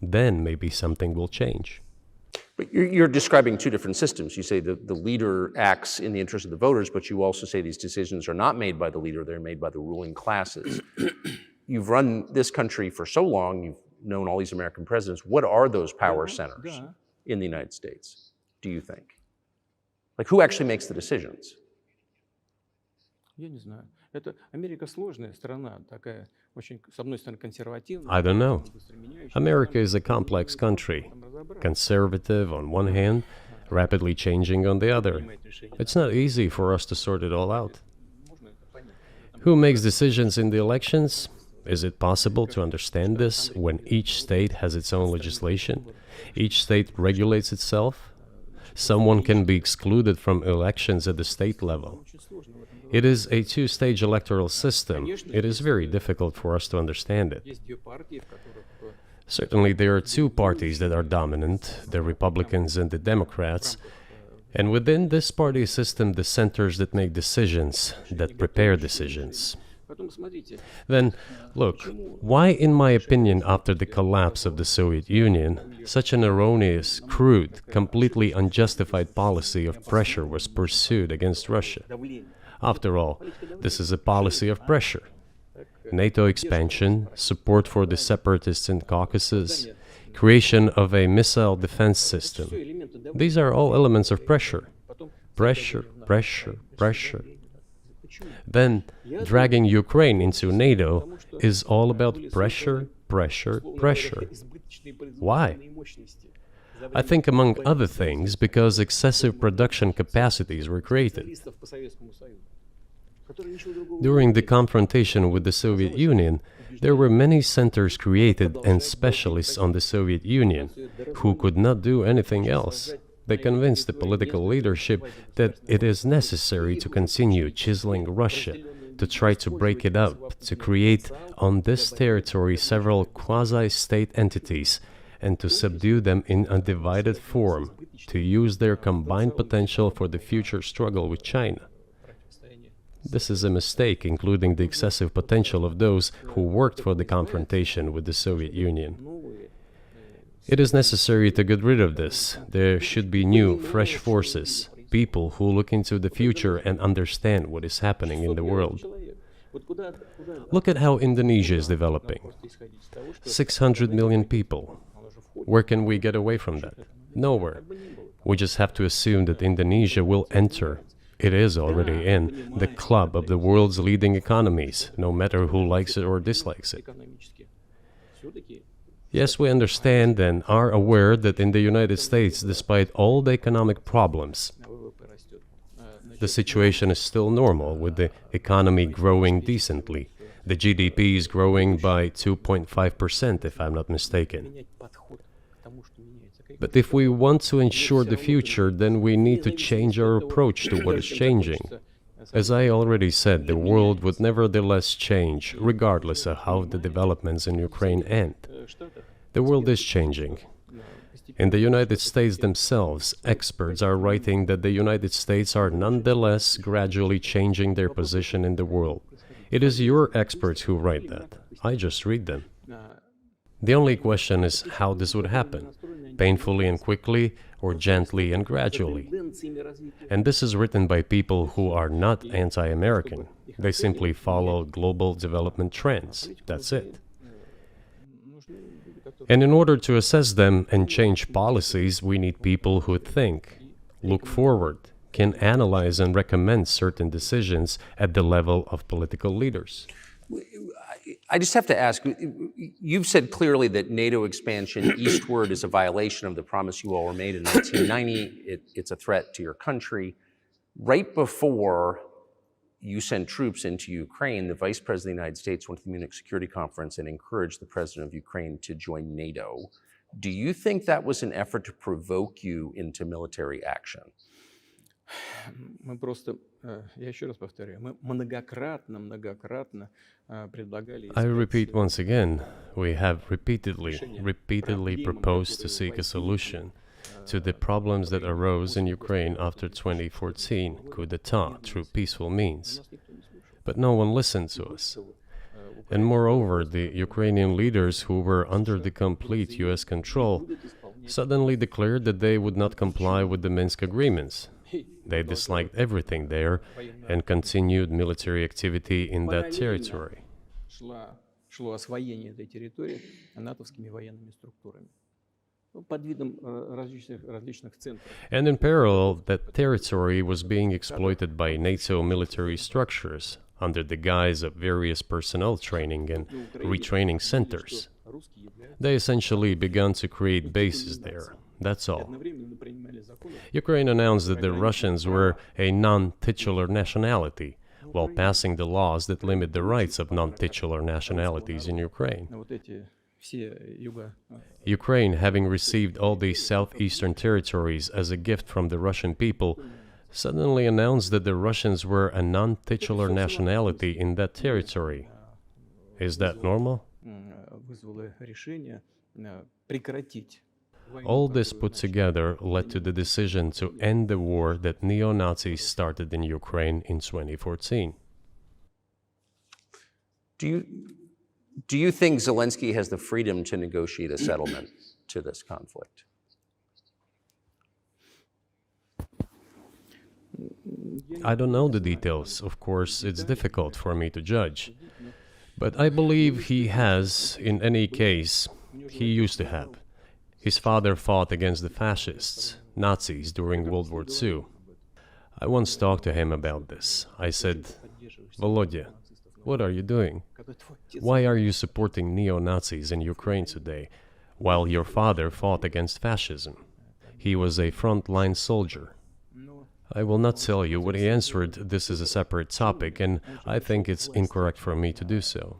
Then maybe something will change. But you're describing two different systems. You say the leader acts in the interest of the voters, but you also say these decisions are not made by the leader, they're made by the ruling classes. You've run this country for so long, you've known all these American presidents. What are those power centers in the United States, do you think? Like, who actually makes the decisions? I don't know. America is a complex country, conservative on one hand, rapidly changing on the other. It's not easy for us to sort it all out. Who makes decisions in the elections? Is it possible to understand this when each state has its own legislation? Each state regulates itself? Someone can be excluded from elections at the state level. It is a two-stage electoral system. It is very difficult for us to understand it. Certainly, there are two parties that are dominant, the Republicans and the Democrats, and within this party system, the centers that make decisions, that prepare decisions. Then, look, why, in my opinion, after the collapse of the Soviet Union, such an erroneous, crude, completely unjustified policy of pressure was pursued against Russia? After all, this is a policy of pressure. NATO expansion, support for the separatists in Caucasus, creation of a missile defense system. These are all elements of pressure. Pressure, pressure, pressure. Then, dragging Ukraine into NATO is all about pressure, pressure, pressure. Why? I think, among other things, because excessive production capacities were created. During the confrontation with the Soviet Union, there were many centers created and specialists on the Soviet Union who could not do anything else. They convinced the political leadership that it is necessary to continue chiseling Russia, to try to break it up, to create on this territory several quasi-state entities, and to subdue them in a divided form, to use their combined potential for the future struggle with China. This is a mistake, including the excessive potential of those who worked for the confrontation with the Soviet Union. It is necessary to get rid of this. There should be new, fresh forces, people who look into the future and understand what is happening in the world. Look at how Indonesia is developing. 600 million people. Where can we get away from that? Nowhere. We just have to assume that Indonesia will enter. It is already in the club of the world's leading economies, no matter who likes it or dislikes it. Yes, we understand and are aware that in the United States, despite all the economic problems, the situation is still normal, with the economy growing decently. The GDP is growing by 2.5%, if I'm not mistaken. But if we want to ensure the future, then we need to change our approach to what is changing. As I already said, the world would nevertheless change, regardless of how the developments in Ukraine end. The world is changing. In the United States themselves, experts are writing that the United States are nonetheless gradually changing their position in the world. It is your experts who write that. I just read them. The only question is how this would happen, painfully and quickly, or gently and gradually. And this is written by people who are not anti-American. They simply follow global development trends. That's it. And in order to assess them and change policies, we need people who think, look forward, can analyze and recommend certain decisions at the level of political leaders. I just have to ask, you've said clearly that NATO expansion eastward is a violation of the promise you all were made in 1990. It's a threat to your country. Right before you sent troops into Ukraine, the Vice President of the United States went to the Munich Security Conference and encouraged the President of Ukraine to join NATO. Do you think that was an effort to provoke you into military action? Мы просто, я еще раз повторяю, мы многократно предлагали... I repeat once again, we have repeatedly proposed to seek a solution to the problems that arose in Ukraine after 2014 coup d'etat through peaceful means. But no one listened to us. And moreover, the Ukrainian leaders who were under the complete US control suddenly declared that they would not comply with the Minsk agreements. They disliked everything there and continued military activity in that territory. Шло освоение этой территории натовскими военными структурами. Под видом различных центров. And in parallel, that territory was being exploited by NATO military structures under the guise of various personnel training and retraining centers. They essentially began to create bases there. That's all. Ukraine announced that the Russians were a non-titular nationality, while passing the laws that limit the rights of non-titular nationalities in Ukraine. Ukraine, having received all these southeastern territories as a gift from the Russian people, suddenly announced that the Russians were a non-titular nationality in that territory. Is that normal? All this put together led to the decision to end the war that neo-Nazis started in Ukraine in 2014. Do you think Zelensky has the freedom to negotiate a settlement to this conflict? I don't know the details. Of course, it's difficult for me to judge. But I believe he has, in any case, he used to have. His father fought against the fascists, Nazis, during World War II. I once talked to him about this. I said, Volodya, what are you doing? Why are you supporting neo-Nazis in Ukraine today, while your father fought against fascism? He was a frontline soldier. I will not tell you what he answered. This is a separate topic, and I think it's incorrect for me to do so.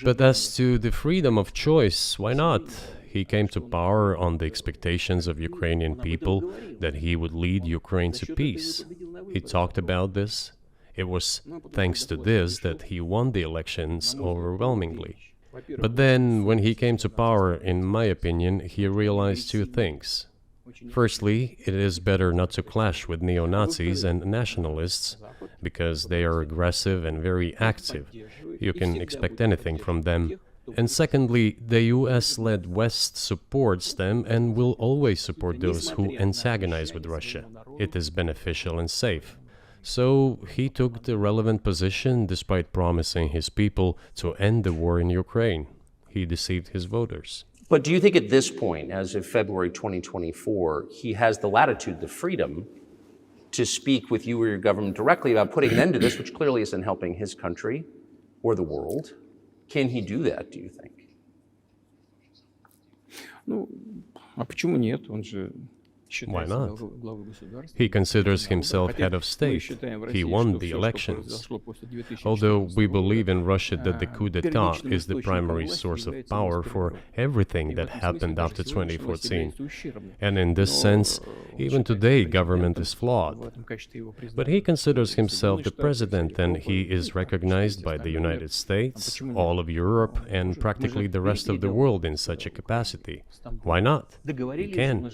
But as to the freedom of choice, why not? He came to power on the expectations of Ukrainian people that he would lead Ukraine to peace. He talked about this. It was thanks to this that he won the elections overwhelmingly. But then, when he came to power, in my opinion, he realized two things. Firstly, it is better not to clash with neo-Nazis and nationalists, because they are aggressive and very active. You can expect anything from them. And secondly, the US-led West supports them and will always support those who antagonize with Russia. It is beneficial and safe. So he took the relevant position despite promising his people to end the war in Ukraine. He deceived his voters. But do you think at this point, as of February 2024, he has the latitude, the freedom to speak with you or your government directly about putting an end to this, which clearly isn't helping his country or the world? Can he do that, do you think? Ну, а почему нет? Он же Why not? He considers himself head of state. He won the elections. Although we believe in Russia that the coup d'etat is the primary source of power for everything that happened after 2014. And in this sense, even today, government is flawed. But he considers himself the president, and he is recognized by the United States, all of Europe, and practically the rest of the world in such a capacity. Why not? He can.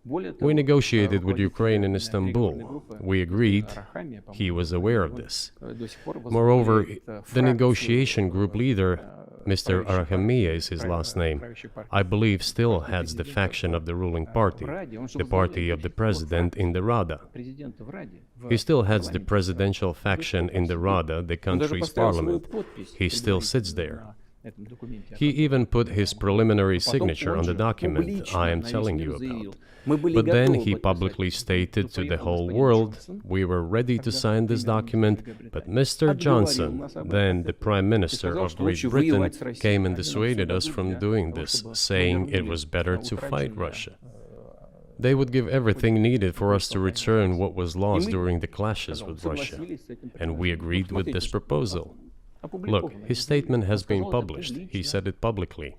We negotiated with Ukraine in Istanbul. We agreed. He was aware of this. Moreover, the negotiation group leader, Mr. Arahamiya is his last name, I believe still heads the faction of the ruling party, the party of the president in the Rada. He still heads the presidential faction in the Rada, the country's parliament. He still sits there. He even put his preliminary signature on the document I am telling you about. But then he publicly stated to the whole world, we were ready to sign this document, but Mr. Johnson, then the Prime Minister of Great Britain, came and dissuaded us from doing this, saying it was better to fight Russia. They would give everything needed for us to return what was lost during the clashes with Russia. And we agreed with this proposal. Look, his statement has been published. He said it publicly.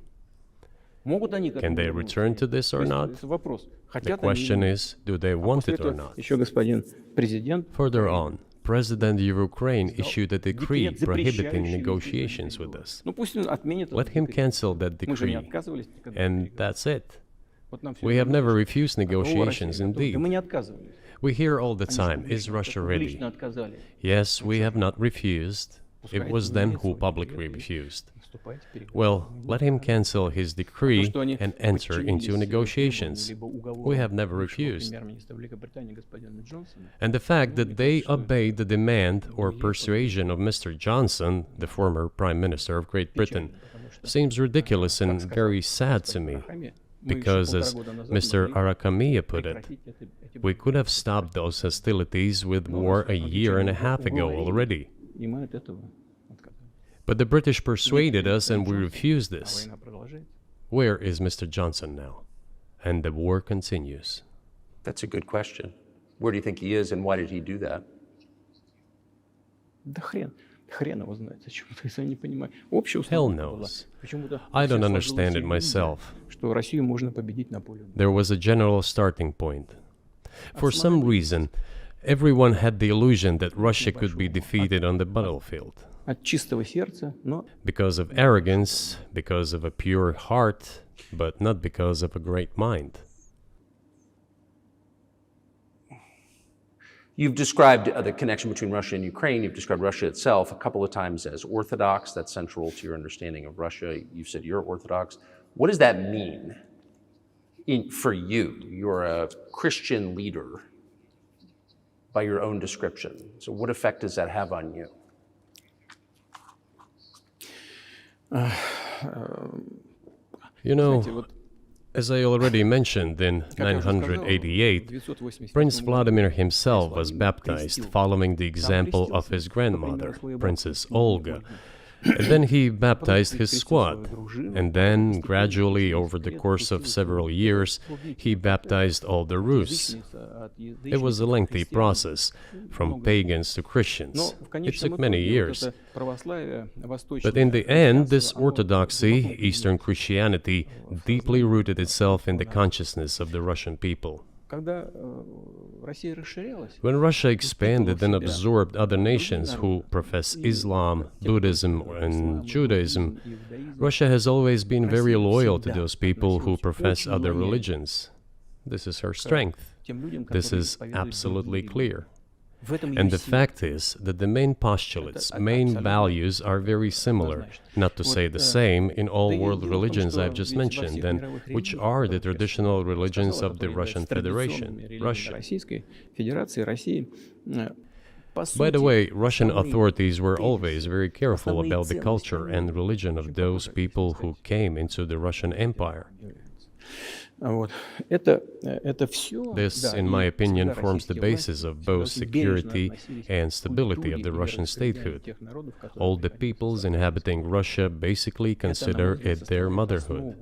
Can they return to this or not? The question is, do they want it or not? Further on, President of Ukraine issued a decree prohibiting negotiations with us. Let him cancel that decree, and that's it. We have never refused negotiations, indeed. We hear all the time, is Russia ready? Yes, we have not refused. It was them who publicly refused. Well, let him cancel his decree and enter into negotiations. We have never refused. And the fact that they obeyed the demand or persuasion of Mr. Johnson, the former Prime Minister of Great Britain, seems ridiculous and very sad to me. Because, as Mr. Arahamiya put it, we could have stopped those hostilities with war a year and a half ago already. But the British persuaded us and we refused this. Where is Mr. Johnson now? And the war continues. That's a good question. Where do you think he is and why did he do that? Hell knows. I don't understand it myself. There was a general starting point. For some reason, everyone had the illusion that Russia could be defeated on the battlefield. Because of arrogance, because of a pure heart, but not because of a great mind. You've described the connection between Russia and Ukraine. You've described Russia itself a couple of times as orthodox. That's central to your understanding of Russia. You've said you're orthodox. What does that mean for you? You're a Christian leader by your own description. So what effect does that have on you? You know, as I already mentioned, in 988, Prince Vladimir himself was baptized following the example of his grandmother, Princess Olga. And then he baptized his squad. And then, gradually, over the course of several years, he baptized all the Rus. It was a lengthy process, from pagans to Christians. It took many years. But in the end, this orthodoxy, Eastern Christianity, deeply rooted itself in the consciousness of the Russian people. When Russia expanded and absorbed other nations who profess Islam, Buddhism, and Judaism, Russia has always been very loyal to those people who profess other religions. This is her strength. This is absolutely clear. And the fact is that the main postulates, main values are very similar, not to say the same, in all world religions I've just mentioned, and which are the traditional religions of the Russian Federation, Russia. By the way, Russian authorities were always very careful about the culture and religion of those people who came into the Russian Empire. This, in my opinion, forms the basis of both security and stability of the Russian statehood. All the peoples inhabiting Russia basically consider it their motherhood.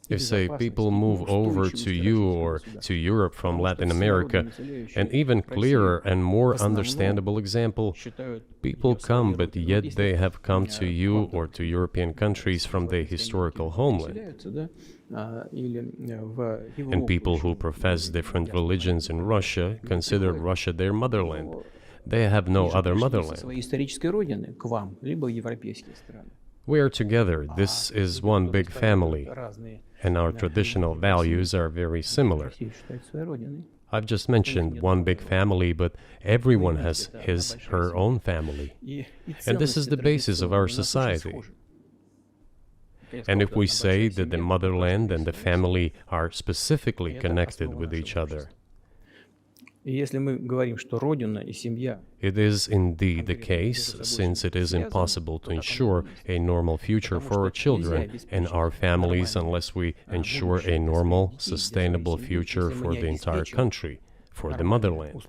If, say, people move over to you or to Europe from Latin America, an even clearer and more understandable example, people come, but yet they have come to you or to European countries from their historical homeland. And people who profess different religions in Russia consider Russia their motherland. They have no other motherland. We are together. This is one big family, and our traditional values are very similar. I've just mentioned one big family, but everyone has his, her own family. And this is the basis of our society. And if we say that the motherland and the family are specifically connected with each other, it is indeed the case, since it is impossible to ensure a normal future for our children and our families unless we ensure a normal, sustainable future for the entire country, for the motherland.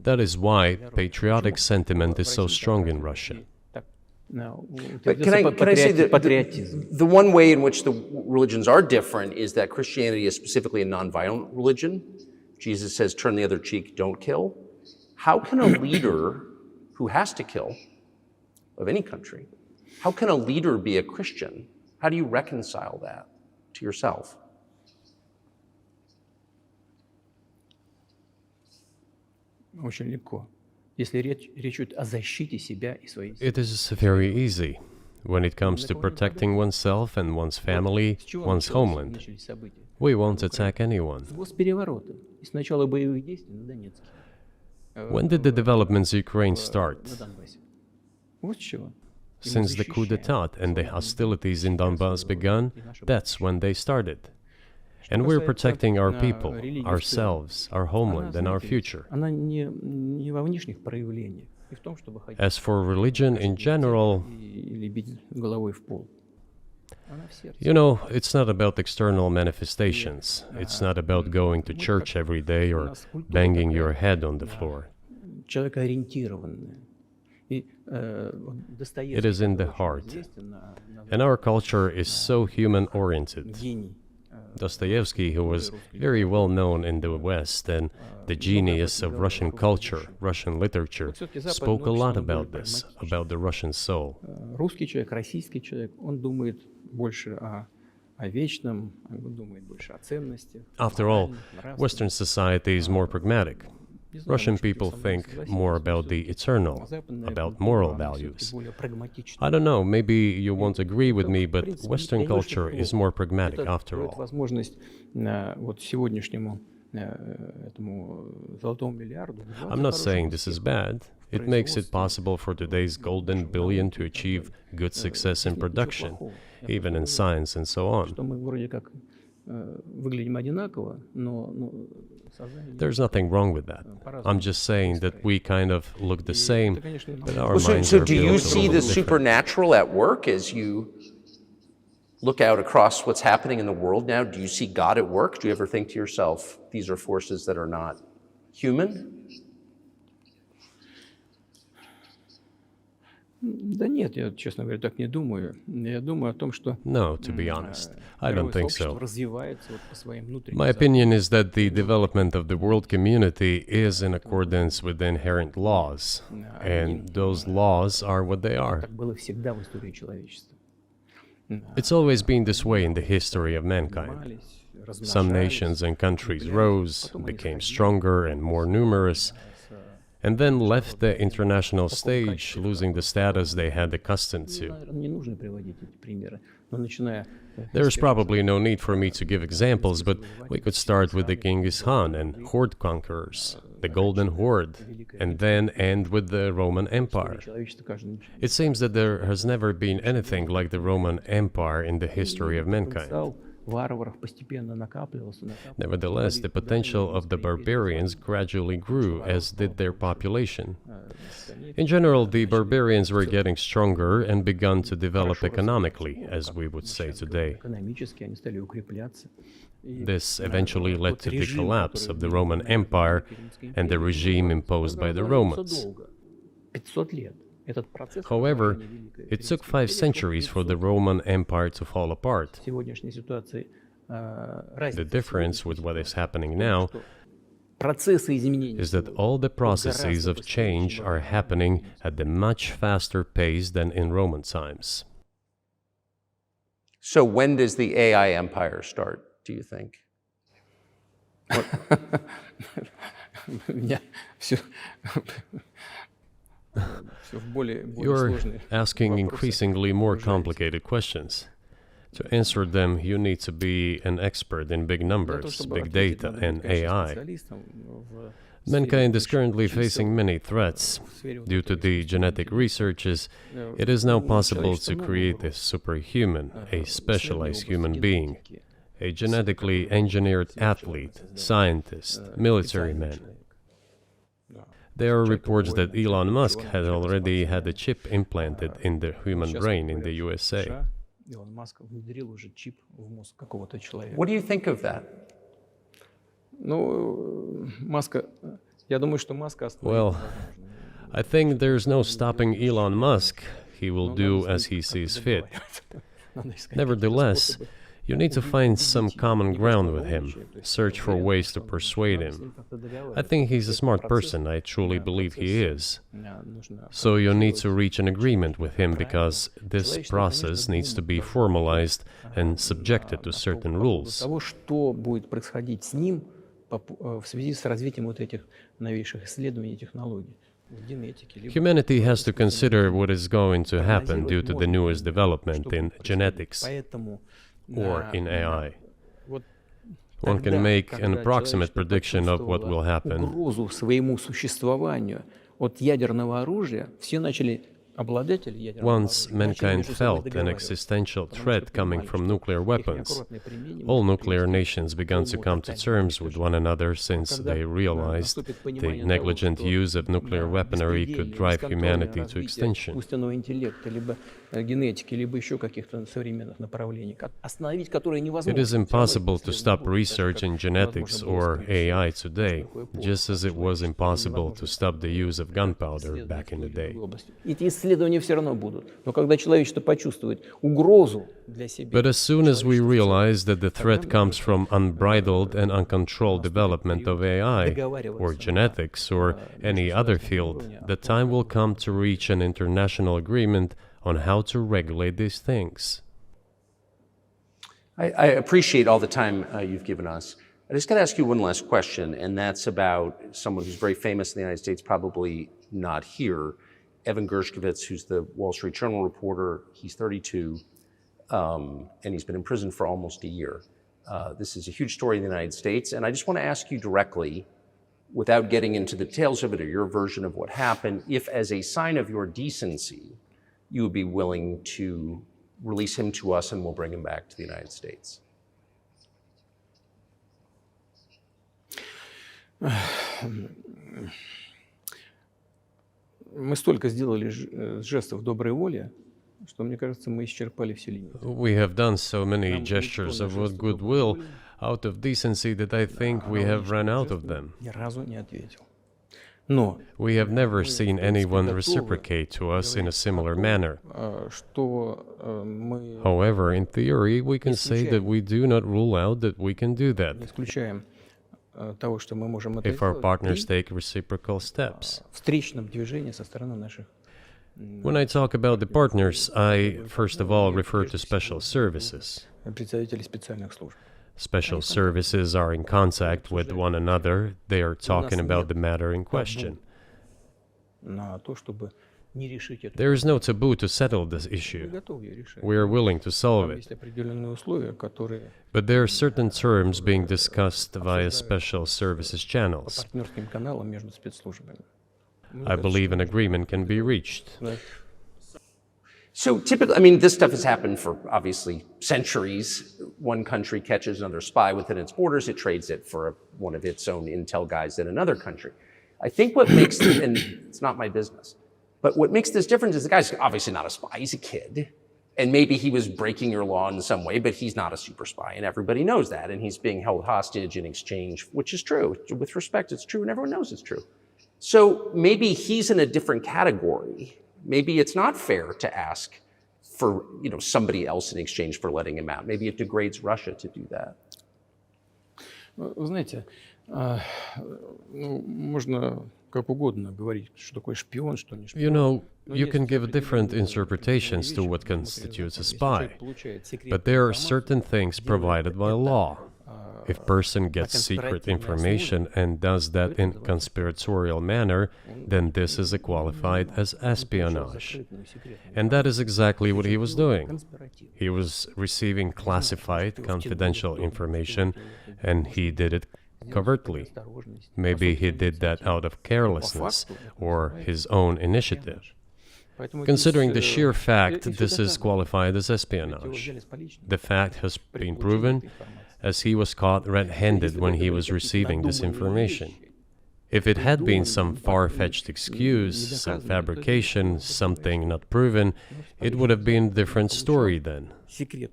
That is why patriotic sentiment is so strong in Russia. But can I say that the one way in which the religions are different is that Christianity is specifically a nonviolent religion. Jesus says, turn the other cheek, don't kill. How can a leader who has to kill, of any country, how can a leader be a Christian? How do you reconcile that to yourself? It is very easy when it comes to protecting oneself and one's family, one's homeland. We won't attack anyone. When did the developments in Ukraine start? Since the coup d'etat and the hostilities in Donbass began, that's when they started. And we're protecting our people, ourselves, our homeland, and our future. As for religion in general, you know, it's not about external manifestations. It's not about going to church every day or banging your head on the floor. It is in the heart. And our culture is so human-oriented. Dostoevsky, who was very well known in the West and the genius of Russian culture, Russian literature, spoke a lot about this, about the Russian soul. After all, Western society is more pragmatic. Russian people think more about the eternal, about moral values. I don't know, maybe you won't agree with me, but Western culture is more pragmatic after all. I'm not saying this is bad. It makes it possible for today's golden billion to achieve good success in production, even in science and so on. There's nothing wrong with that. I'm just saying that we kind of look the same, but our minds so are do you built a see little the different. supernatural at work as you look out across what's happening in the world now? Do you see God at work? Do you ever think to yourself, these are forces that are not human? No, to be honest, I don't think so. My opinion is that the development of the world community is in accordance with the inherent laws, and those laws are what they are. It's always been this way in the history of mankind. Some nations and countries rose, became stronger and more numerous, and then left the international stage, losing the status they had accustomed to. There is probably no need for me to give examples, but we could start with the Genghis Khan and horde conquerors, the Golden Horde, and then end with the Roman Empire. It seems that there has never been anything like the Roman Empire in the history of mankind. Nevertheless, the potential of the barbarians gradually grew, as did their population. In general, the barbarians were getting stronger and began to develop economically, as we would say today. This eventually led to the collapse of the Roman Empire and the regime imposed by the Romans. Этот процесс However, разложения Великой it took Римской 5 империи centuries for the Roman Empire to fall apart. в сегодняшней ситуации The разница в difference with what is happening now что процессы изменений is that all the processes of change are happening at a much faster pace than in Roman times. So when does the AI empire start, do you think? у меня все в более You're сложные asking вопросы. increasingly more complicated questions. To answer them, you need to be an expert in big Для того, numbers, чтобы big ответить, data, надо быть, and конечно, AI. специалистом в Mankind is сфере currently чисел, facing many threats. в сфере вот Due to этого the искусственного genetic интеллекта. researches, it is now possible Человечество to много create a угроз. superhuman, a В specialized исследовании human области being, генетики, a genetically engineered athlete, scientist, military специальный man. человек. Да. There are Человек reports that воина, Elon человек Musk ученый, had человек already had a спортсмен. chip implanted in the human Сейчас brain in говорят, the что в USA. США Илон Маск внедрил уже чип в мозг какого-то человека. What do you think of that? Ну, Маска, я думаю, что Маска остановить Well, невозможно. I think there's no stopping Elon Musk. He will Но do надо as с he ним как-то sees fit. договариваться. Надо искать какие-то Nevertheless, способы, you need to find some убедить его. common Не ground просто with him, умничать, то есть search for уверен, ways to что persuade надо с him. ним как-то I договариваться. think he's a Этот smart процесс, person, I truly believe he процесс, is. нужно So you need to контролировать reach an agreement with him правильно. because this Человечество, process конечно, needs to be думает formalized and на subjected to по certain поводу rules. того, что будет происходить с ним в связи с развитием вот этих новейших исследований и технологий в генетике. либо Humanity в has to искусственном consider интеллекте. what is going to happen due Прогнозировать to the можно newest примерно, development что in будет происходить. genetics Поэтому or in AI. вот One тогда, can make an когда approximate человечество prediction of what will почувствовало happen. угрозу своему существованию от ядерного оружия, все начали обладатели ядерного Once оружия начали mankind между собой felt an договариваться, existential потому что threat coming понимали, from что nuclear их weapons, неаккуратное применение all может nuclear привести nations к began to полному come to тотальному terms with one another since Когда they realized наступит the понимание negligent того, use of nuclear weaponry беспредельное, could drive бесконтрольное humanity to развитие extinction. искусственного интеллекта, либо генетики, либо еще каких-то современных направлений, остановить которые невозможно. It is impossible to stop Исследования research in будут, genetics невозможно было or скрыть AI всё. today, Такое поле. just as it was impossible to Невозможно stop the use of gunpowder исследовать back in the в той или day. другой области. Эти исследования все равно будут. Но когда человечество почувствует угрозу для себя, But as soon as we человечества в целом, realize that the threat тогда мы comes from unbridled and uncontrolled development of AI, or genetics, or any other field, the time will come to reach an international agreement on how to regulate these things. I appreciate all the time you've given us. I just got to ask you one last question, and that's about someone who's very famous in the United States, probably not here, Evan Gershkovich, who's the Wall Street Journal reporter. He's 32, and he's been in prison for almost a year. This is a huge story in the United States, and I just want to ask you directly, without getting into the details of it or your version of what happened, if as a sign of your decency, you would be willing to release him to us and we'll bring him back to the United States. Мы столько сделали жестов доброй воли, что, мне кажется, мы исчерпали все лимиты. We have done so many gestures of goodwill out of decency that I think we have run out of them. Ни разу не ответил. Но We have never seen anyone reciprocate to us in a similar manner. что мы However, in theory, we can say that we do not rule out that we can do не that исключаем того, что мы можем это if our сделать partners при take reciprocal steps. встречном движении со стороны наших When I talk about the partners, I first of all refer to special services. представителей специальных служб. Special services are in contact with one another. They are talking about the matter in question. На то, чтобы не решить это. There is no taboo to settle this Мы issue. готовы ее решать. We are willing to solve Там it. есть определенные условия, которые But there are certain terms being discussed via special services по channels. партнерским каналам между спецслужбами. I believe an agreement can be reached. Да. So typically, I mean, this stuff has happened for obviously centuries. One country catches another spy within its borders, it trades it for one of its own intel guys in another country. I think what makes, and it's not my business, but what makes this different is the guy's obviously not a spy, he's a kid. And maybe he was breaking your law in some way, but he's not a super spy, and everybody knows that. And he's being held hostage in exchange, which is true. With respect, it's true, and everyone knows it's true. So maybe he's in a different category maybe it's not fair to ask for somebody else in exchange for letting him out. Maybe it degrades Russia to do that. Вы знаете, можно как угодно говорить, что такое шпион, что не шпион. You know, you can give different interpretations to what constitutes a spy, but there are certain things provided by law. If a person gets secret information and does that in conspiratorial manner, then this is qualified as espionage. And that is exactly what he was doing. He was receiving classified, confidential information, and he did it covertly. Maybe he did that out of carelessness or his own initiative. Considering the sheer fact, this is qualified as espionage. The fact has been proven, as he was caught red-handed when he was receiving this information. If it had been some far-fetched excuse, some fabrication, something not proven, it would have been a different story then.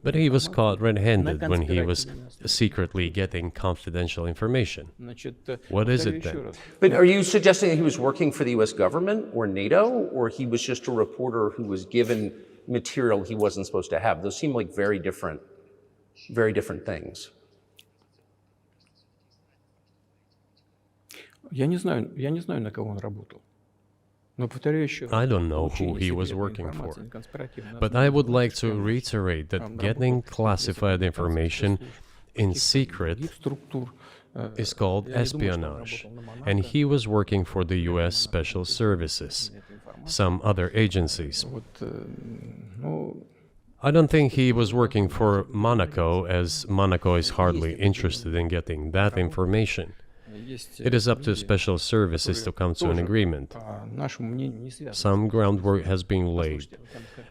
But he was caught red-handed when he was secretly getting confidential information. What is it then? But are you suggesting that he was working for the US government or NATO, or he was just a reporter who was given material he wasn't supposed to have? Those seem like very different things. Я не знаю, на кого он работал. Но повторяю еще раз. I don't know who he was working for, but I would like to reiterate that getting classified information in secret is called espionage, and he was working for the US Special Services, some other agencies. I don't think he was working for Monaco, as Monaco is hardly interested in getting that information. It is up to special services to come to an agreement. Some groundwork has been laid.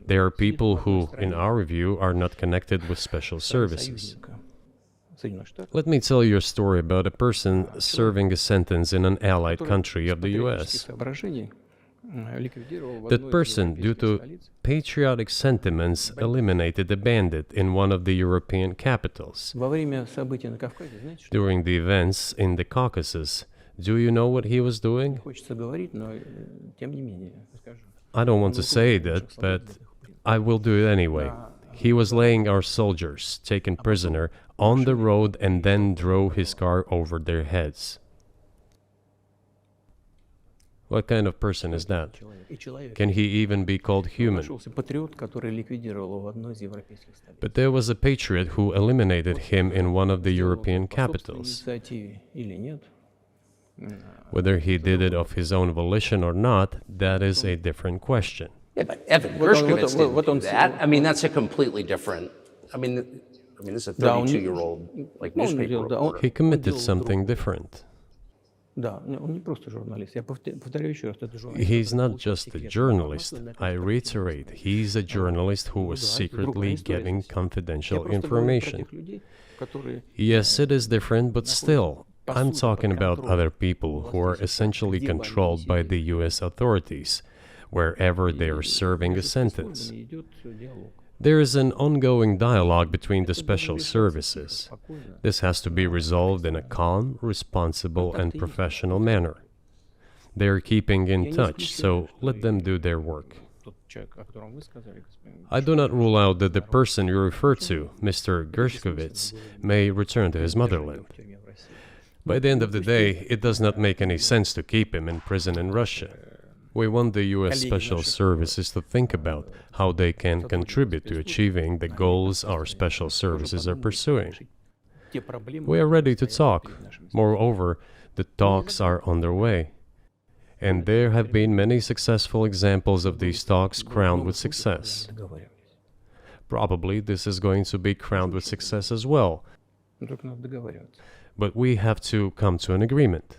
There are people who, in our view, are not connected with special services. Let me tell you a story about a person serving a sentence in an allied country of the US. That person, due to patriotic sentiments, eliminated a bandit in one of the European capitals. During the events in the Caucasus, do you know what he was doing? I don't want to say that, but I will do it anyway. He was laying our soldiers, taken prisoner, on the road and then drove his car over their heads. What kind of person is that? Can he even be called human? But there was a patriot who eliminated him in one of the European capitals. Whether he did it of his own volition or not, that is a different question. Yeah, but Evan Gershkovich didn't do that. I mean, that's a completely different. I mean, this is a 32-year-old newspaper reporter. He committed something different. He's not just a journalist. I reiterate, he's a journalist who was secretly getting confidential information. Yes, it is different, but still, I'm talking about other people who are essentially controlled by the US authorities, wherever they are serving a sentence. There is an ongoing dialogue between the special services. This has to be resolved in a calm, responsible, and professional manner. They are keeping in touch, so let them do their work. I do not rule out that the person you refer to, Mr. Gershkovich, may return to his motherland. By the end of the day, it does not make any sense to keep him in prison in Russia. We want the US Special Services to think about how they can contribute to achieving the goals our special services are pursuing. We are ready to talk. Moreover, the talks are underway. And there have been many successful examples of these talks crowned with success. Probably this is going to be crowned with success as well. But we have to come to an agreement.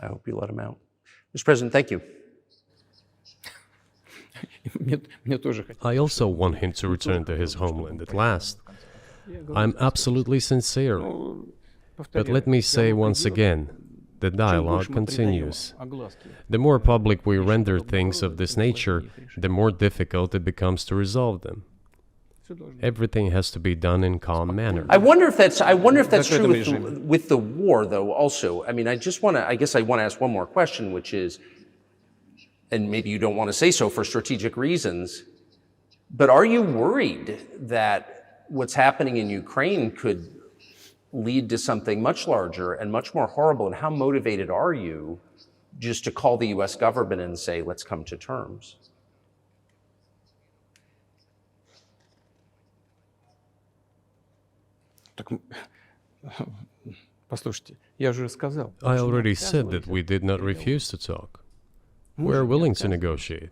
I hope you let him out. Mr. President, thank you. I also want him to return to his homeland at last. I'm absolutely sincere. But let me say once again, the dialogue continues. The more public we render things of this nature, the more difficult it becomes to resolve them. Everything has to be done in calm manner. I wonder if that's true режиме. with the war, though. Also, I mean, I guess I want to ask one more question, which is, and maybe you don't want to say so for strategic reasons, but are you worried that what's happening in Ukraine could lead to something much larger and much more horrible? And how motivated are you just to call the U.S. government and say, let's come to terms? Так, послушайте, я же сказал. I already said that we did not refuse to talk. We are willing to negotiate.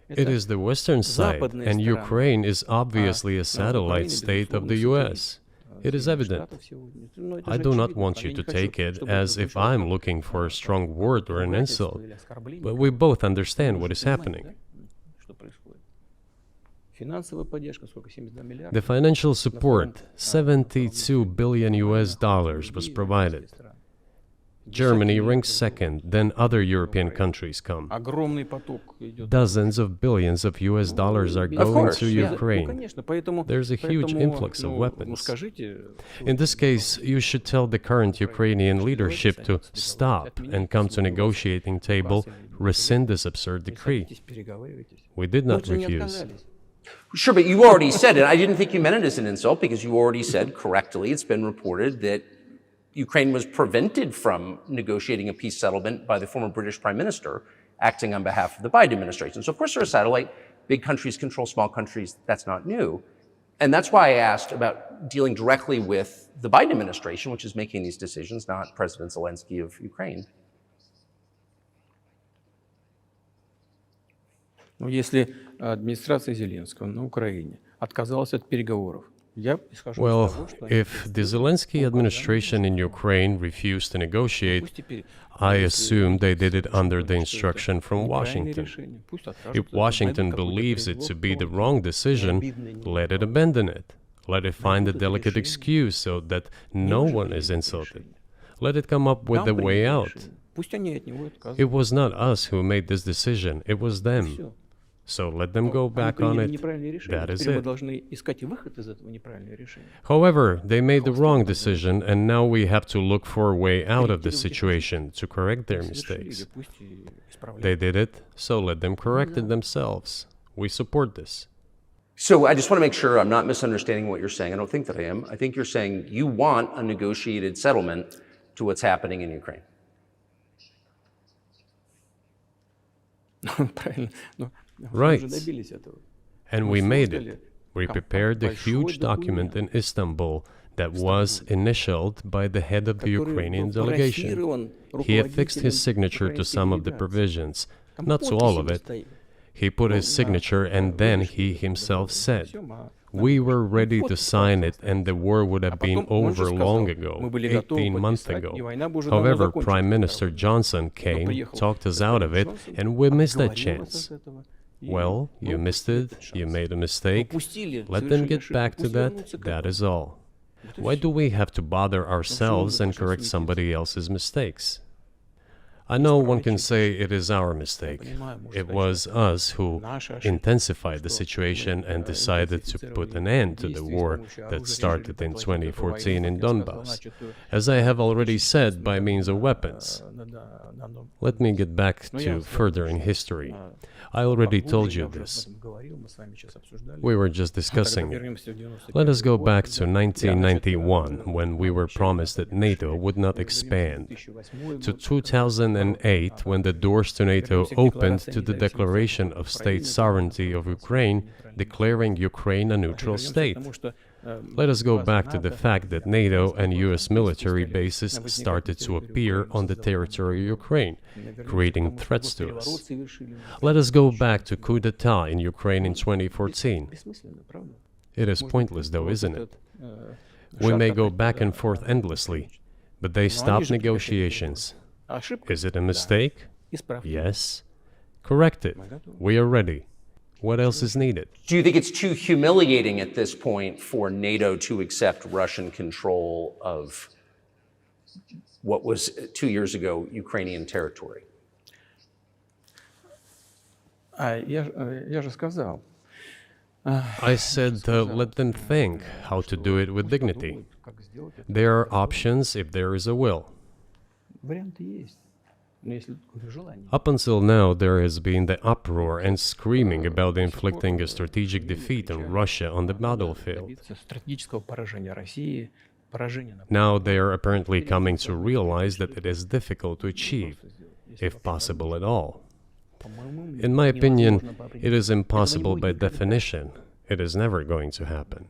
It is the Western side, and Ukraine is obviously a satellite state of the US. It is evident. I do not want you to take it as if I'm looking for a strong word or an insult, but we both understand what is happening. The financial support, 72 billion US dollars, was provided. Germany ranks second, then other European countries come. Dozens of billions of US dollars are going to Ukraine. There's a huge influx of weapons. In this case, you should tell the current Ukrainian leadership to stop and come to negotiating table, rescind this absurd decree. We did not refuse. Sure, but you already said it. I didn't think you meant it as an insult because you already said correctly, it's been reported that Ukraine was prevented from negotiating a peace settlement by the former British Prime Minister acting on behalf of the Biden administration. So of course they're a satellite. Big countries control small countries. That's not new. And that's why I asked about dealing directly with the Biden administration, which is making these decisions, not President Zelensky of Ukraine. Но если администрация Зеленского на Украине отказалась от переговоров, well, if the Zelensky administration in Ukraine refused to negotiate, I assume they did it under the instruction from Washington. If Washington believes it to be the wrong decision, let it abandon it. Let it find a delicate excuse so that no one is insulted. Let it come up with a way out. It was not us who made this decision, it was them. So let them go back on it. That is it. However, they made the wrong decision, and now we have to look for a way out of the situation to correct their mistakes. They did it, so let them correct it themselves. We support this. So I just want to make sure I'm not misunderstanding what you're saying. I don't think that I am. I think you're saying you want a negotiated settlement to what's happening in Ukraine. Right. And we made it. We prepared a huge document in Istanbul that was initialed by the head of the Ukrainian delegation. He affixed his signature to some of the provisions, not to all of it. He put his signature and then he himself said, "We were ready to sign it and the war would have been over long ago, 18 months ago. However, Prime Minister Johnson came, talked us out of it, and we missed that chance." Well, you missed it, you made a mistake. Let them get back to that, that is all. Why do we have to bother ourselves and correct somebody else's mistakes? I know one can say it is our mistake. It was us who intensified the situation and decided to put an end to the war that started in 2014 in Donbass, as I have already said, by means of weapons. Let me get back to further in history. I already told you this. We were just discussing it. Let us go back to 1991, when we were promised that NATO would not expand, to 2008, when the doors to NATO opened to the declaration of state sovereignty of Ukraine, declaring Ukraine a neutral state. Let us go back to the fact that NATO and US military bases started to appear on the territory of Ukraine, creating threats to us. Let us go back to coup d'etat in Ukraine in 2014. It is pointless though, isn't it? We may go back and forth endlessly, but they stopped negotiations. Is it a mistake? Yes. Correct it. We are ready. What else is needed? Do you think it's too humiliating at this point for NATO to accept Russian control of what was 2 years ago Ukrainian territory? Я же сказал, I said, let them think how to do it with dignity. There are options if there is a will. Варианты есть. Но если желание. Up until now, there has been the uproar and screaming about inflicting a strategic defeat on Russia on the battlefield. Стратегического поражения России, поражения на Now they are apparently coming to realize that it is difficult to achieve, if possible at all. In my opinion, it is impossible by definition. It is never going to happen.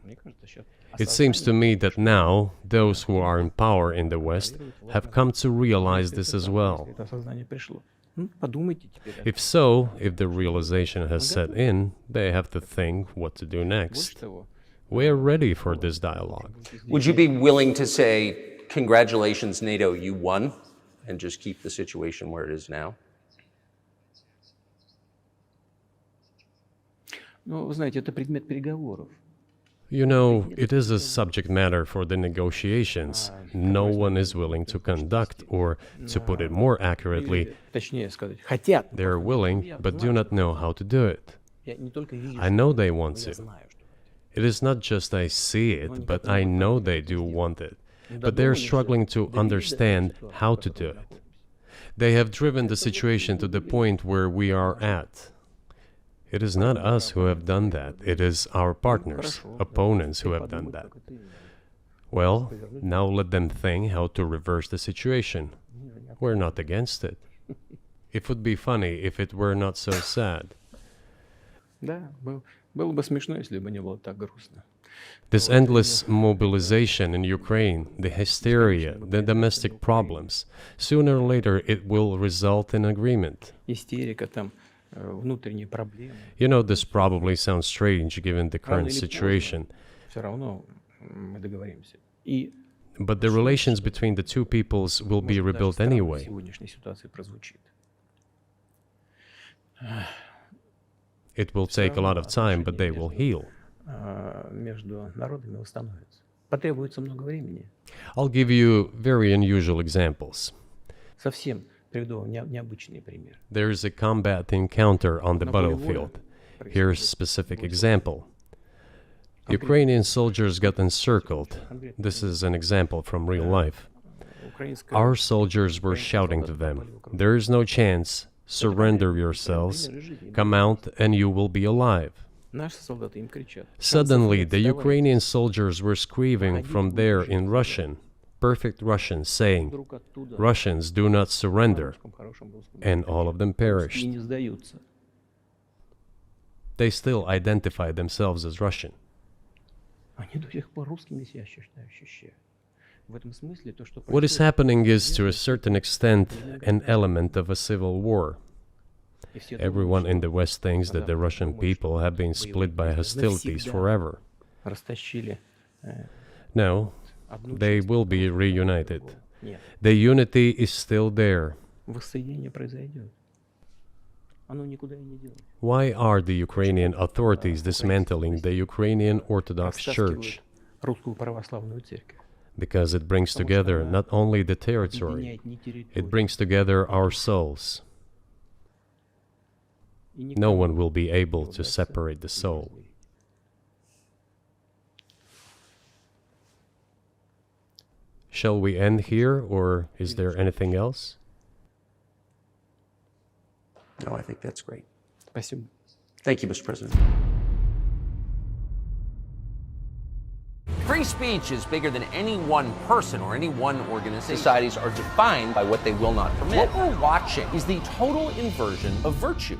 It seems to me that now, those who are in power in the West have come to realize this as well. это осознание пришло. Подумайте теперь. If so, if the realization has set in, they have to think what to do next. Того, We are ready for this dialogue. Would you be willing to say, congratulations, NATO, you won, and just keep the situation where it is now? Ну, вы знаете, это предмет переговоров. You know, it is a subject matter for the negotiations. No one is willing to conduct, or, to put it more accurately, Точнее сказать, хотят. they are willing but do not know how to do it. Я не только вижу, I know they want я to. знаю, что. It is not just I see it, but I know they do want it. But they're struggling to understand how to do it. They have driven the situation to the point where we are at. It is not us who have done that. It is our partners, opponents who have done that. Well, now let them think how to reverse the situation. We're not against it. It would be funny if it were not so sad. Да, было бы смешно, если бы не было так грустно. This endless mobilization in Ukraine, the hysteria, the domestic problems, sooner or later it will result in agreement. Истерика, там, внутренние проблемы. You know, this probably sounds strange given the current situation, Все равно мы договоримся. И but the relations between the two peoples will be может, даже rebuilt странно в anyway. сегодняшней ситуации прозвучит. It will take a lot of time, but they will heal. Между народами восстановится. Потребуется много времени. I'll give you very unusual examples. Совсем приведу вам необычный пример. There is a combat encounter on the На поле battlefield. боя Here's a specific example. Ukrainian soldiers got encircled. This is an example from real life. Украинская Our soldiers were shouting to them, "There is no chance. Surrender yourselves. Come out and you will be alive." Наши солдаты им кричат. Suddenly, the Ukrainian soldiers were screaming from there in Russian, perfect Russian, saying, Вдруг оттуда "Russians, do not surrender." на хорошем русском And all of them и perished. не сдаются. They still identified themselves as Russian. Они до сих пор русскими себя ощущают. В этом смысле то, что What is happening is, to a certain extent, an element of a civil war. Everyone in the West thinks that the Russian people have been split by hostilities forever. растащили No, одну they часть. will be reunited. Нет, The unity is still there. воссоединение произойдет. Оно никуда и не делось. Why are the Ukrainian authorities dismantling the Ukrainian Orthodox Church? Растаскивают русскую православную церковь. Because it brings together not only the territory, Объединяет не территорию. it brings together our souls. И никого No one will be able не to удастся separate the soul. разделить. Shall we end here, or is there anything else? No, I think that's great. Спасибо. Thank you, Mr. President. Free speech is bigger than any one person or any one organization. Societies are defined by what they will not permit. What we're watching is the total inversion of virtue.